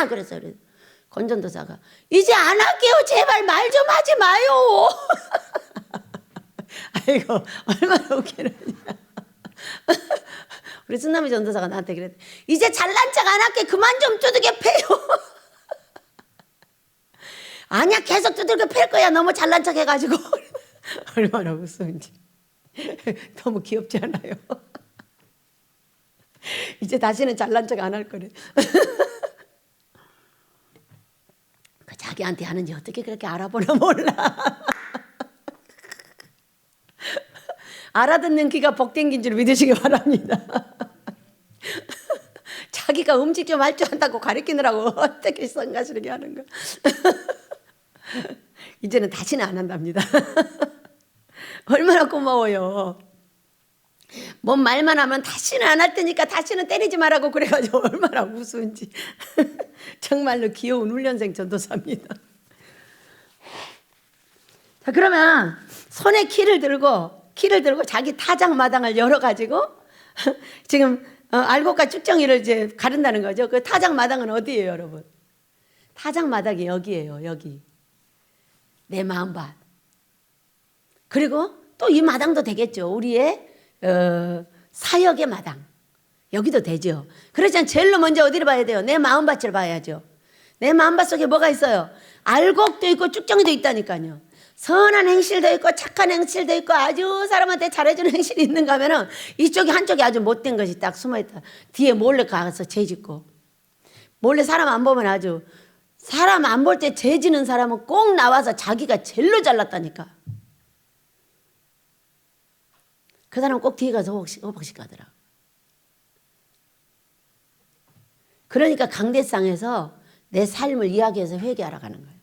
그래서 건전도사가 이제 안 할게요. 제발 말 좀 하지 마요. 아이고 얼마나 웃기느냐. 우리 순남이 전도사가 나한테 그랬대. 이제 잘난 척 안 할게. 그만 좀 두들겨 패요. 아니야 계속 두들겨 팰 거야. 너무 잘난 척 해가지고. 얼마나 웃음인지. 너무 귀엽지 않아요? 이제 다시는 잘난 척 안 할 거래. 그 자기한테 하는지 어떻게 그렇게 알아보나 몰라. 알아듣는 귀가 복댕긴 줄 믿으시기 바랍니다. 자기가 음식 좀 할 줄 안다고 가르치느라고 어떻게 성가시게 하는 거야. 이제는 다시는 안 한답니다. 얼마나 고마워요. 뭔 말만 하면 다시는 안 할 테니까 다시는 때리지 말라고 그래가지고 얼마나 우스운지. 정말로 귀여운 훈련생 전도사입니다. 자, 그러면 손에 키를 들고 자기 타작 마당을 열어가지고 지금 알곡과 쭉정이를 이제 가른다는 거죠. 그 타작 마당은 어디예요, 여러분? 타작 마당이 여기예요, 여기. 내 마음밭. 그리고 또 이 마당도 되겠죠. 우리의 사역의 마당. 여기도 되죠. 그렇지만 제일로 먼저 어디를 봐야 돼요? 내 마음밭을 봐야죠. 내 마음밭 속에 뭐가 있어요? 알곡도 있고 쭉정이도 있다니까요. 선한 행실도 있고 착한 행실도 있고 아주 사람한테 잘해주는 행실이 있는가 하면은 이쪽에 한쪽에 아주 못된 것이 딱 숨어있다. 뒤에 몰래 가서 죄 짓고. 몰래 사람 안 보면 아주 사람 안 볼 때 죄 지는 사람은 꼭 나와서 자기가 제일로 잘났다니까. 그 사람 꼭 뒤에 가서 호박씩 가더라. 그러니까 강대상에서 내 삶을 이야기해서 회개하러 가는 거예요.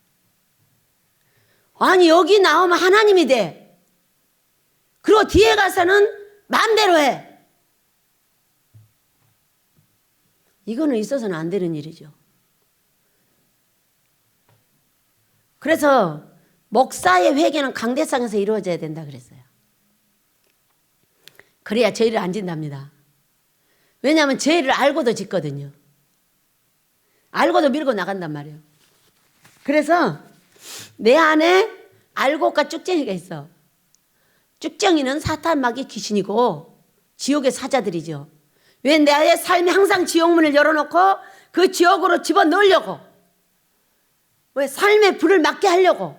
아니 여기 나오면 하나님이 돼. 그리고 뒤에 가서는 마음대로 해. 이거는 있어서는 안 되는 일이죠. 그래서 목사의 회개는 강대상에서 이루어져야 된다 그랬어요. 그래야 죄를 안 진답니다. 왜냐하면 죄를 알고도 짓거든요. 알고도 밀고 나간단 말이에요. 그래서 내 안에 알곡과 쭉정이가 있어. 쭉정이는 사탄 마귀 귀신이고 지옥의 사자들이죠. 왜 나의 삶에 항상 지옥문을 열어놓고 그 지옥으로 집어넣으려고, 왜 삶의 불을 막게 하려고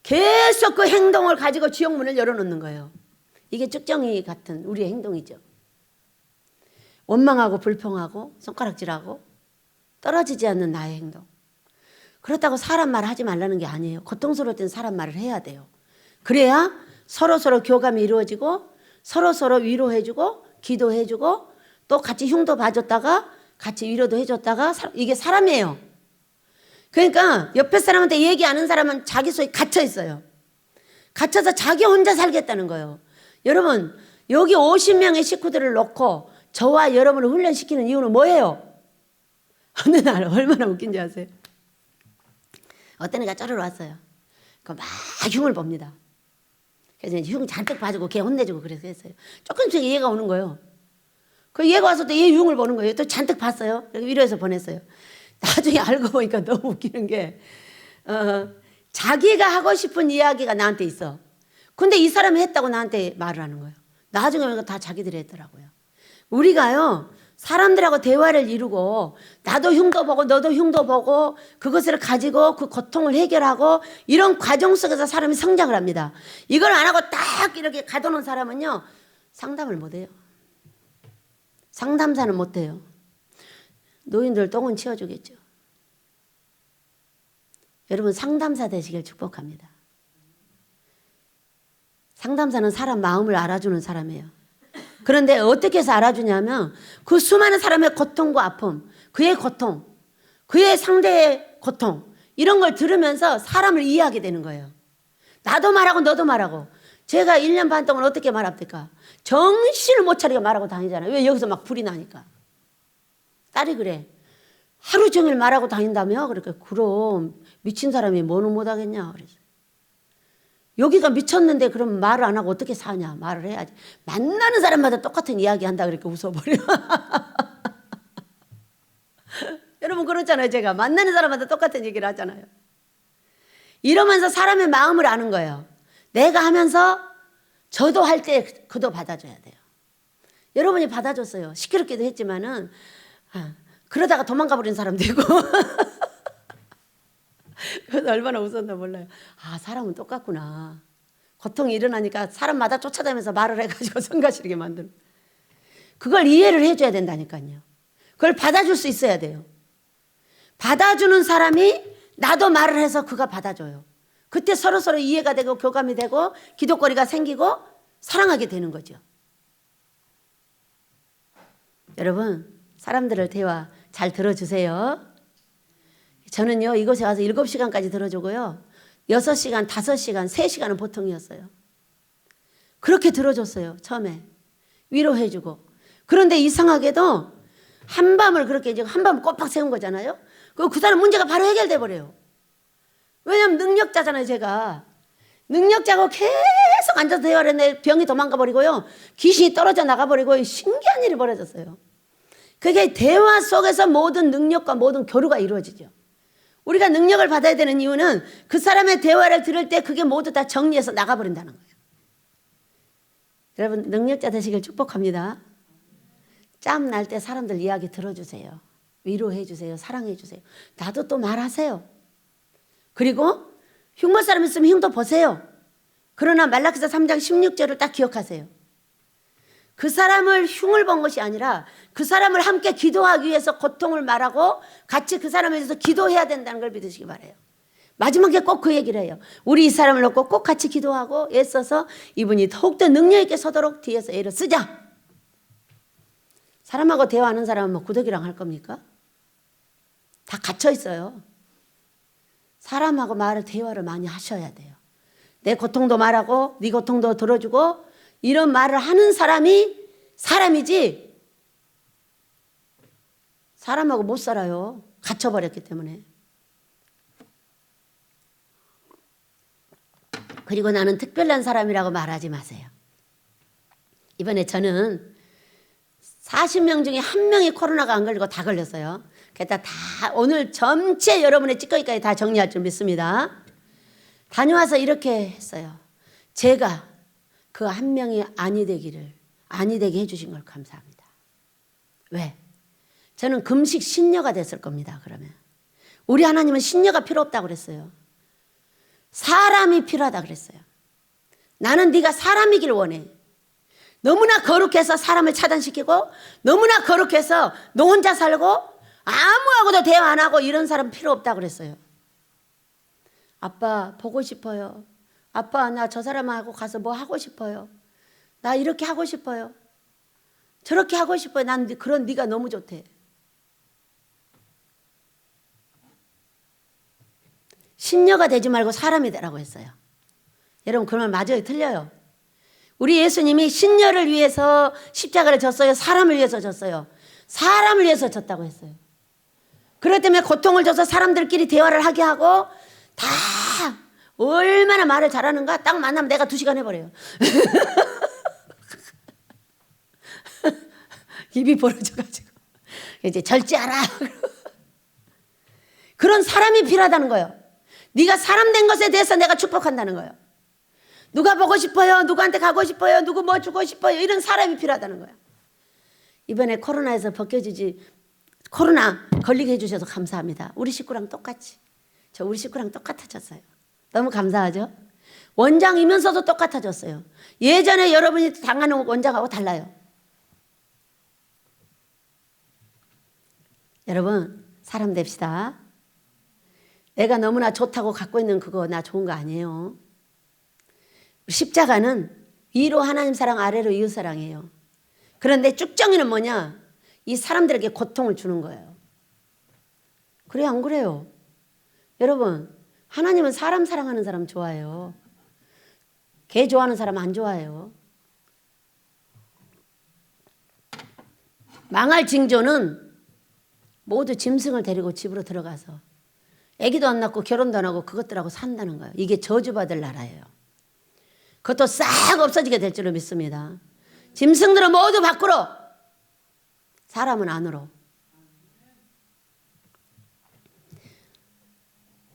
계속 그 행동을 가지고 지옥문을 열어놓는 거예요. 이게 쭉정이 같은 우리의 행동이죠. 원망하고 불평하고 손가락질하고 떨어지지 않는 나의 행동. 그렇다고 사람 말 하지 말라는 게 아니에요. 고통스러울 땐 사람 말을 해야 돼요. 그래야 서로서로 교감이 이루어지고 서로서로 위로해주고 기도해주고 또 같이 흉도 봐줬다가 같이 위로도 해줬다가 이게 사람이에요. 그러니까 옆에 사람한테 얘기 안 하는 사람은 자기 속에 갇혀 있어요. 갇혀서 자기 혼자 살겠다는 거예요. 여러분 여기 50명의 식구들을 놓고 저와 여러분을 훈련시키는 이유는 뭐예요? 어느 날 얼마나 웃긴지 아세요? 어떤 애가 쪼르르 왔어요. 그 막 흉을 봅니다. 그래서 흉 잔뜩 봐주고 걔 혼내주고 그래서 했어요. 조금씩 얘가 오는 거예요. 그 얘가 와서 또 얘 흉을 보는 거예요. 또 잔뜩 봤어요. 위로해서 보냈어요. 나중에 알고 보니까 너무 웃기는 게 자기가 하고 싶은 이야기가 나한테 있어. 근데 이 사람이 했다고 나한테 말을 하는 거예요. 나중에 보니까 다 자기들이 했더라고요. 우리가요 사람들하고 대화를 이루고 나도 흉도 보고 너도 흉도 보고 그것을 가지고 그 고통을 해결하고 이런 과정 속에서 사람이 성장을 합니다. 이걸 안 하고 딱 이렇게 가둬놓은 사람은요 상담을 못해요. 상담사는 못해요. 노인들 똥은 치워주겠죠. 여러분 상담사 되시길 축복합니다. 상담사는 사람 마음을 알아주는 사람이에요. 그런데 어떻게 해서 알아주냐면 그 수많은 사람의 고통과 아픔, 그의 고통, 그의 상대의 고통 이런 걸 들으면서 사람을 이해하게 되는 거예요. 나도 말하고 너도 말하고. 제가 1년 반 동안 어떻게 말합니까? 정신을 못 차리게 말하고 다니잖아요. 왜? 여기서 막 불이 나니까. 딸이 그래. 하루 종일 말하고 다닌다며? 그러니까 그럼 미친 사람이 뭐는 못하겠냐 그랬어요. 여기가 미쳤는데 그럼 말을 안 하고 어떻게 사냐. 말을 해야지. 만나는 사람마다 똑같은 이야기 한다 그러니까 웃어버려. 여러분 그렇잖아요. 제가 만나는 사람마다 똑같은 얘기를 하잖아요. 이러면서 사람의 마음을 아는 거예요. 내가 하면서 저도 할 때 그도 받아줘야 돼요. 여러분이 받아줬어요. 시끄럽게도 했지만은 그러다가 도망가 버린 사람도 있고 그래서 얼마나 웃었나 몰라요. 사람은 똑같구나. 고통이 일어나니까 사람마다 쫓아다니면서 말을 해가지고 성가시게 만드는. 그걸 이해를 해줘야 된다니까요. 그걸 받아줄 수 있어야 돼요. 받아주는 사람이 나도 말을 해서 그가 받아줘요. 그때 서로서로 이해가 되고 교감이 되고 기도거리가 생기고 사랑하게 되는 거죠. 여러분, 사람들을 대화 잘 들어주세요. 저는요, 이곳에 와서 7시간까지 들어주고요. 6시간, 5시간, 3시간은 보통이었어요. 그렇게 들어줬어요, 처음에. 위로해주고. 그런데 이상하게도 한밤을 그렇게 이제 한밤을 꼬박 세운 거잖아요. 그 사람 문제가 바로 해결돼 버려요. 왜냐면 능력자잖아요, 제가. 능력자고 계속 앉아서 대화를 했는데 병이 도망가 버리고요. 귀신이 떨어져 나가 버리고 신기한 일이 벌어졌어요. 그게 대화 속에서 모든 능력과 모든 교류가 이루어지죠. 우리가 능력을 받아야 되는 이유는 그 사람의 대화를 들을 때 그게 모두 다 정리해서 나가버린다는 거예요. 여러분, 능력자 되시길 축복합니다. 짬 날 때 사람들 이야기 들어주세요. 위로해 주세요. 사랑해 주세요. 나도 또 말하세요. 그리고 흉볼 사람 있으면 흉도 보세요. 그러나 말라기서 3장 16절을 딱 기억하세요. 그 사람을 흉을 본 것이 아니라 그 사람을 함께 기도하기 위해서 고통을 말하고 같이 그 사람에 대해서 기도해야 된다는 걸 믿으시기 바라요. 마지막에 꼭 그 얘기를 해요. 우리 이 사람을 놓고 꼭 같이 기도하고 애써서 이분이 더욱더 능력 있게 서도록 뒤에서 애를 쓰자. 사람하고 대화하는 사람은 뭐 구더기랑 할 겁니까? 다 갇혀 있어요. 사람하고 대화를 많이 하셔야 돼요. 내 고통도 말하고 네 고통도 들어주고 이런 말을 하는 사람이 사람이지 사람하고 못 살아요. 갇혀버렸기 때문에. 그리고 나는 특별한 사람이라고 말하지 마세요. 이번에 저는 40명 중에 1명이 코로나가 안 걸리고 다 걸렸어요. 그래서 다 오늘 전체 여러분의 찌꺼기까지 다 정리할 줄 믿습니다. 다녀와서 이렇게 했어요. 제가 그 1명이 아니 되게 해주신 걸 감사합니다. 왜? 저는 금식 신녀가 됐을 겁니다. 그러면 우리 하나님은 신녀가 필요 없다고 그랬어요. 사람이 필요하다 그랬어요. 나는 네가 사람이길 원해. 너무나 거룩해서 사람을 차단시키고 너무나 거룩해서 너 혼자 살고 아무하고도 대화 안 하고 이런 사람 필요 없다고 그랬어요. 아빠 보고 싶어요. 아빠 나 저 사람하고 가서 뭐 하고 싶어요. 나 이렇게 하고 싶어요. 저렇게 하고 싶어요. 난 그런 네가 너무 좋대. 신녀가 되지 말고 사람이 되라고 했어요. 여러분 그 말 맞아요? 틀려요? 우리 예수님이 신녀를 위해서 십자가를 졌어요? 사람을 위해서 졌어요? 사람을 위해서 졌다고 했어요. 그렇기 때문에 고통을 줘서 사람들끼리 대화를 하게 하고 다 얼마나 말을 잘하는가 딱 만나면 내가 2시간 해버려요. 입이 벌어져가지고 이제 절제하라. 그런 사람이 필요하다는 거예요. 네가 사람 된 것에 대해서 내가 축복한다는 거예요. 누가 보고 싶어요? 누구한테 가고 싶어요? 누구 뭐 주고 싶어요? 이런 사람이 필요하다는 거예요. 이번에 코로나에서 벗겨지지 코로나 걸리게 해주셔서 감사합니다. 우리 식구랑 똑같이. 저 우리 식구랑 똑같아졌어요. 너무 감사하죠? 원장이면서도 똑같아졌어요. 예전에 여러분이 당하는 원장하고 달라요. 여러분 사람 됩시다. 내가 너무나 좋다고 갖고 있는 그거 나 좋은 거 아니에요. 십자가는 위로 하나님 사랑 아래로 이웃 사랑이에요. 그런데 쭉정이는 뭐냐? 이 사람들에게 고통을 주는 거예요. 그래요 안 그래요? 여러분 하나님은 사람 사랑하는 사람 좋아해요. 개 좋아하는 사람 안 좋아해요. 망할 징조는 모두 짐승을 데리고 집으로 들어가서 아기도 안 낳고 결혼도 안 하고 그것들하고 산다는 거예요. 이게 저주받을 나라예요. 그것도 싹 없어지게 될 줄로 믿습니다. 짐승들은 모두 밖으로, 사람은 안으로.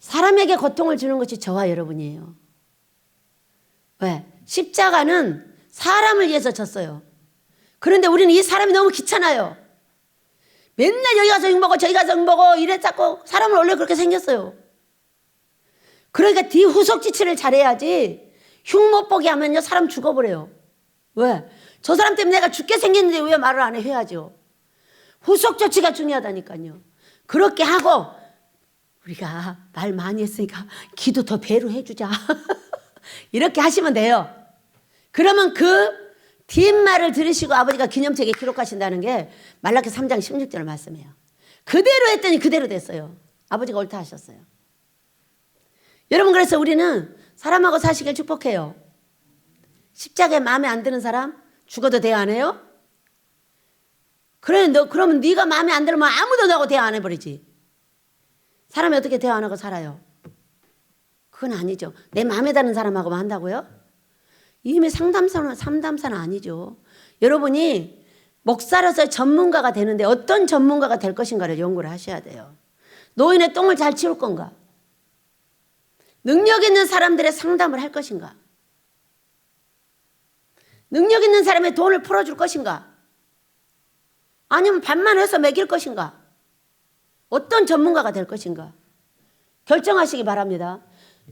사람에게 고통을 주는 것이 저와 여러분이에요. 왜? 십자가는 사람을 위해서 졌어요. 그런데 우리는 이 사람이 너무 귀찮아요. 맨날 여기 가서 욕먹어 저기 가서 욕먹어 이랬자고. 사람은 원래 그렇게 생겼어요. 그러니까 뒤후속지치를 잘해야지. 흉못 보게 하면요 사람 죽어버려요. 왜? 저 사람 때문에 내가 죽게 생겼는데 왜 말을 안 해? 해야죠. 후속 조치가 중요하다니까요. 그렇게 하고 우리가 말 많이 했으니까 기도 더 배로 해주자. 이렇게 하시면 돼요. 그러면 그 뒷말을 들으시고 아버지가 기념책에 기록하신다는 게 말라기 3장 16절 말씀이에요. 그대로 했더니 그대로 됐어요. 아버지가 옳다 하셨어요. 여러분 그래서 우리는 사람하고 사시길 축복해요. 십자가에 마음에 안 드는 사람 죽어도 대화 안 해요? 그러면 네가 마음에 안 들면 아무도 너하고 대화 안 해버리지. 사람이 어떻게 대화 안 하고 살아요? 그건 아니죠. 내 마음에 드는 사람하고만 한다고요? 이미 상담사는 아니죠. 여러분이 목사로서 전문가가 되는데 어떤 전문가가 될 것인가를 연구를 하셔야 돼요. 노인의 똥을 잘 치울 건가? 능력 있는 사람들의 상담을 할 것인가? 능력 있는 사람의 돈을 풀어줄 것인가? 아니면 반만 해서 먹일 것인가? 어떤 전문가가 될 것인가? 결정하시기 바랍니다.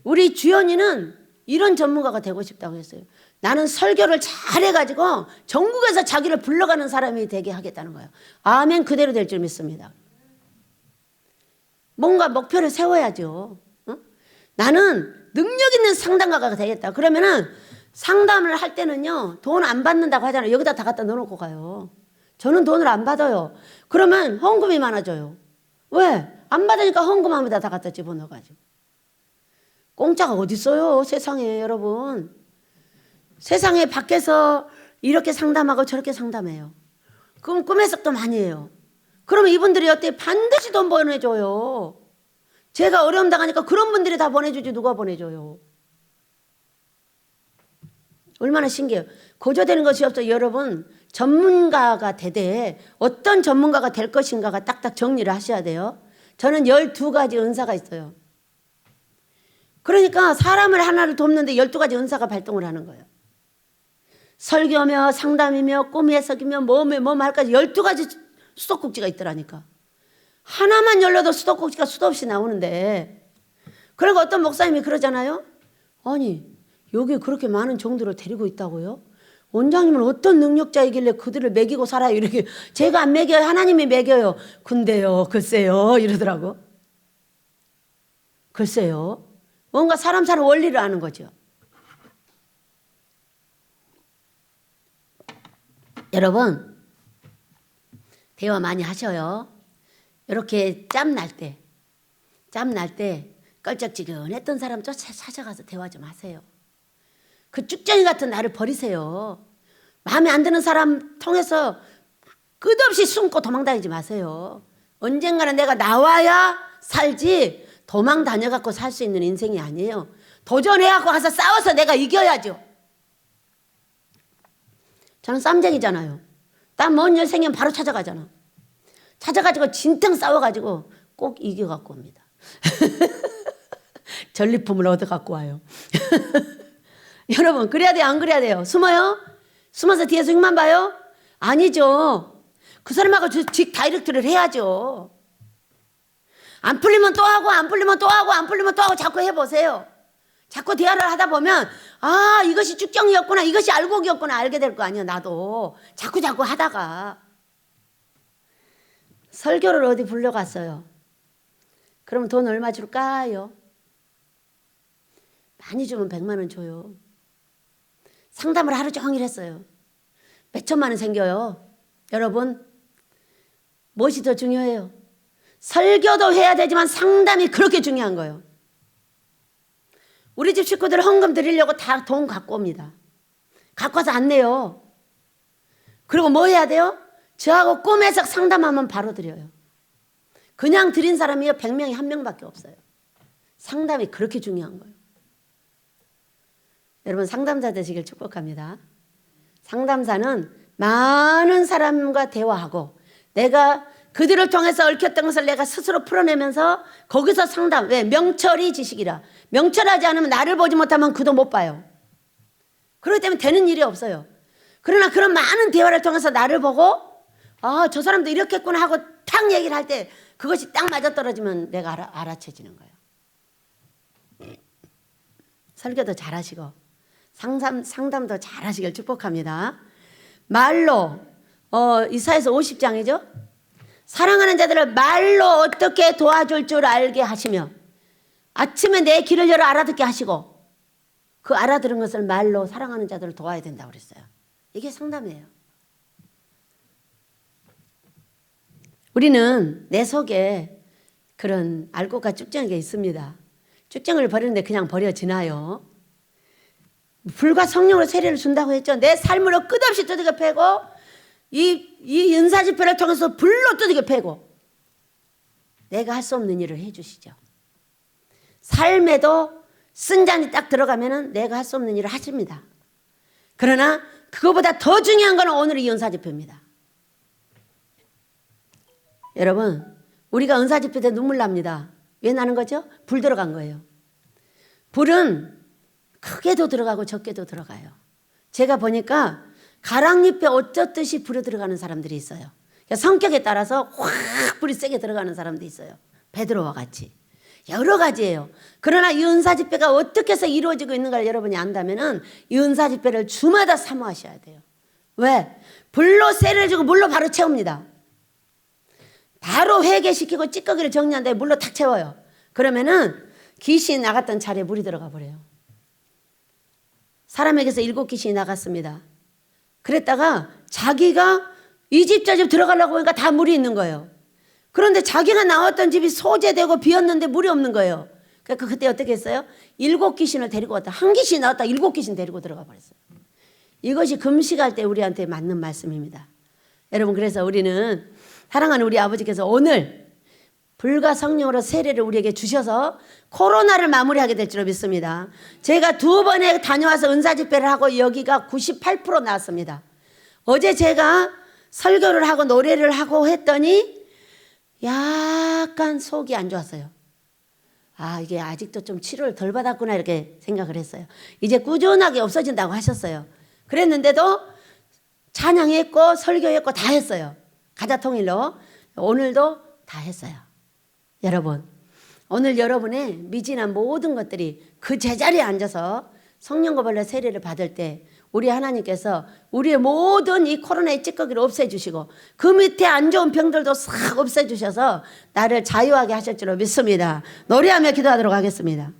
우리 주연이는 이런 전문가가 되고 싶다고 했어요. 나는 설교를 잘해가지고 전국에서 자기를 불러가는 사람이 되게 하겠다는 거예요. 아멘. 그대로 될 줄 믿습니다. 뭔가 목표를 세워야죠. 나는 능력 있는 상담가가 되겠다. 그러면은 상담을 할 때는요 돈 안 받는다고 하잖아요. 여기다 다 갖다 넣어놓고 가요. 저는 돈을 안 받아요. 그러면 헌금이 많아져요. 왜? 안 받으니까 헌금함에다 다 갖다 집어넣어가지고. 공짜가 어디 있어요 세상에. 여러분 세상에 밖에서 이렇게 상담하고 저렇게 상담해요. 그럼 꿈 해석도 많이 해요. 그러면 이분들이 어때? 반드시 돈 보내줘요. 제가 어려움 당하니까 그런 분들이 다 보내주지 누가 보내줘요. 얼마나 신기해요. 고조되는 것이 없어요. 여러분 전문가가 되되 어떤 전문가가 될 것인가가 딱딱 정리를 하셔야 돼요. 저는 12가지 은사가 있어요. 그러니까 사람을 하나를 돕는데 12가지 은사가 발동을 하는 거예요. 설교며 상담이며 꿈 해석이며 뭐며 할까지 12가지 수도꼭지가 있더라니까. 하나만 열려도 수도꼭지가 수도 없이 나오는데, 그러니까 어떤 목사님이 그러잖아요. 아니 여기 그렇게 많은 종들을 데리고 있다고요? 원장님은 어떤 능력자이길래 그들을 먹이고 살아요? 이렇게. 제가 안 먹여요. 하나님이 먹여요. 근데요 글쎄요 이러더라고. 글쎄요. 뭔가 사람 사는 원리를 아는 거죠. 여러분 대화 많이 하셔요. 이렇게 짬 날 때 껄쩍지근했던 사람 찾아가서 대화 좀 하세요. 그 쭉정이 같은 나를 버리세요. 마음에 안 드는 사람 통해서 끝없이 숨고 도망다니지 마세요. 언젠가는 내가 나와야 살지 도망 다녀갖고 살 수 있는 인생이 아니에요. 도전해갖고 가서 싸워서 내가 이겨야죠. 저는 쌈쟁이잖아요. 땀 먼 일 생기면 바로 찾아가잖아. 찾아가지고 진탕 싸워가지고 꼭 이겨갖고 옵니다. 전리품을 얻어갖고 와요. 여러분 그래야 돼요? 안 그래야 돼요? 숨어요? 숨어서 뒤에서 흉만 봐요? 아니죠. 그 사람하고 직 다이렉트를 해야죠. 안 풀리면 또 하고 안 풀리면 또 하고 안 풀리면 또 하고 자꾸 해보세요. 자꾸 대화를 하다 보면 아 이것이 쭉정이었구나 이것이 알곡이었구나 알게 될 거 아니야. 나도 자꾸 하다가 설교를 어디 불러갔어요. 그럼 돈 얼마 줄까요? 많이 주면 100만 원 줘요. 상담을 하루 종일 했어요. 몇 천만 원 생겨요. 여러분 무엇이 더 중요해요? 설교도 해야 되지만 상담이 그렇게 중요한 거예요. 우리 집 식구들 헌금 드리려고 다 돈 갖고 옵니다. 갖고 와서 안 내요. 그리고 뭐 해야 돼요? 저하고 꿈 해석 상담하면 바로 드려요. 그냥 드린 사람이요 100명이 1명밖에 없어요. 상담이 그렇게 중요한 거예요. 여러분 상담사 되시길 축복합니다. 상담사는 많은 사람과 대화하고 내가 그들을 통해서 얽혔던 것을 내가 스스로 풀어내면서 거기서 상담. 왜? 명철이 지식이라. 명철하지 않으면 나를 보지 못하면 그도 못 봐요. 그렇기 때문에 되는 일이 없어요. 그러나 그런 많은 대화를 통해서 나를 보고 저 사람도 이렇게 했구나 하고 탁 얘기를 할 때 그것이 딱 맞아떨어지면 내가 알아채지는 거예요. 설교도 잘하시고 상담도 잘하시길 축복합니다. 말로 이사야서 50장이죠. 사랑하는 자들을 말로 어떻게 도와줄 줄 알게 하시며 아침에 내 귀를 열어 알아듣게 하시고 그 알아들은 것을 말로 사랑하는 자들을 도와야 된다고 그랬어요. 이게 상담이에요. 우리는 내 속에 그런 알곡과 쭉정이가 있습니다. 쭉정을 버리는데 그냥 버려지나요? 불과 성령으로 세례를 준다고 했죠. 내 삶으로 끝없이 두들겨 패고 이 은사집회를 통해서 불로 두들겨 패고 내가 할 수 없는 일을 해주시죠. 삶에도 쓴잔이 딱 들어가면은 내가 할 수 없는 일을 하십니다. 그러나 그거보다 더 중요한 건 오늘 이 은사집회입니다. 여러분, 우리가 은사집회 때 눈물 납니다. 왜 나는 거죠? 불 들어간 거예요. 불은 크게도 들어가고 적게도 들어가요. 제가 보니까 가랑잎에 어쩌듯이 불에 들어가는 사람들이 있어요. 그러니까 성격에 따라서 확 불이 세게 들어가는 사람도 있어요. 베드로와 같이. 여러 가지예요. 그러나 이 은사집회가 어떻게 해서 이루어지고 있는가를 여러분이 안다면은 이 은사집회를 주마다 사모하셔야 돼요. 왜? 불로 세례를 주고 물로 바로 채웁니다. 바로 회개시키고 찌꺼기를 정리한 다음에 물로 탁 채워요. 그러면은 귀신이 나갔던 자리에 물이 들어가 버려요. 사람에게서 7귀신이 나갔습니다. 그랬다가 자기가 이 집 저 집 들어가려고 보니까 다 물이 있는 거예요. 그런데 자기가 나왔던 집이 소재되고 비었는데 물이 없는 거예요. 그러니까 그때 어떻게 했어요? 7귀신을 데리고 왔다. 한 귀신 나왔다 7귀신 데리고 들어가 버렸어요. 이것이 금식할 때 우리한테 맞는 말씀입니다. 여러분, 그래서 우리는 사랑하는 우리 아버지께서 오늘 불과 성령으로 세례를 우리에게 주셔서 코로나를 마무리하게 될 줄 믿습니다. 제가 2번에 다녀와서 은사집회를 하고 여기가 98% 나왔습니다. 어제 제가 설교를 하고 노래를 하고 했더니 약간 속이 안 좋았어요. 이게 아직도 좀 치료를 덜 받았구나 이렇게 생각을 했어요. 이제 꾸준하게 없어진다고 하셨어요. 그랬는데도 찬양했고 설교했고 다 했어요. 가자통일로 오늘도 다 했어요. 여러분, 오늘 여러분의 미진한 모든 것들이 그 제자리에 앉아서 성령과 벌레 세례를 받을 때 우리 하나님께서 우리의 모든 이 코로나의 찌꺼기를 없애주시고 그 밑에 안 좋은 병들도 싹 없애주셔서 나를 자유하게 하실 줄로 믿습니다. 노래하며 기도하도록 하겠습니다.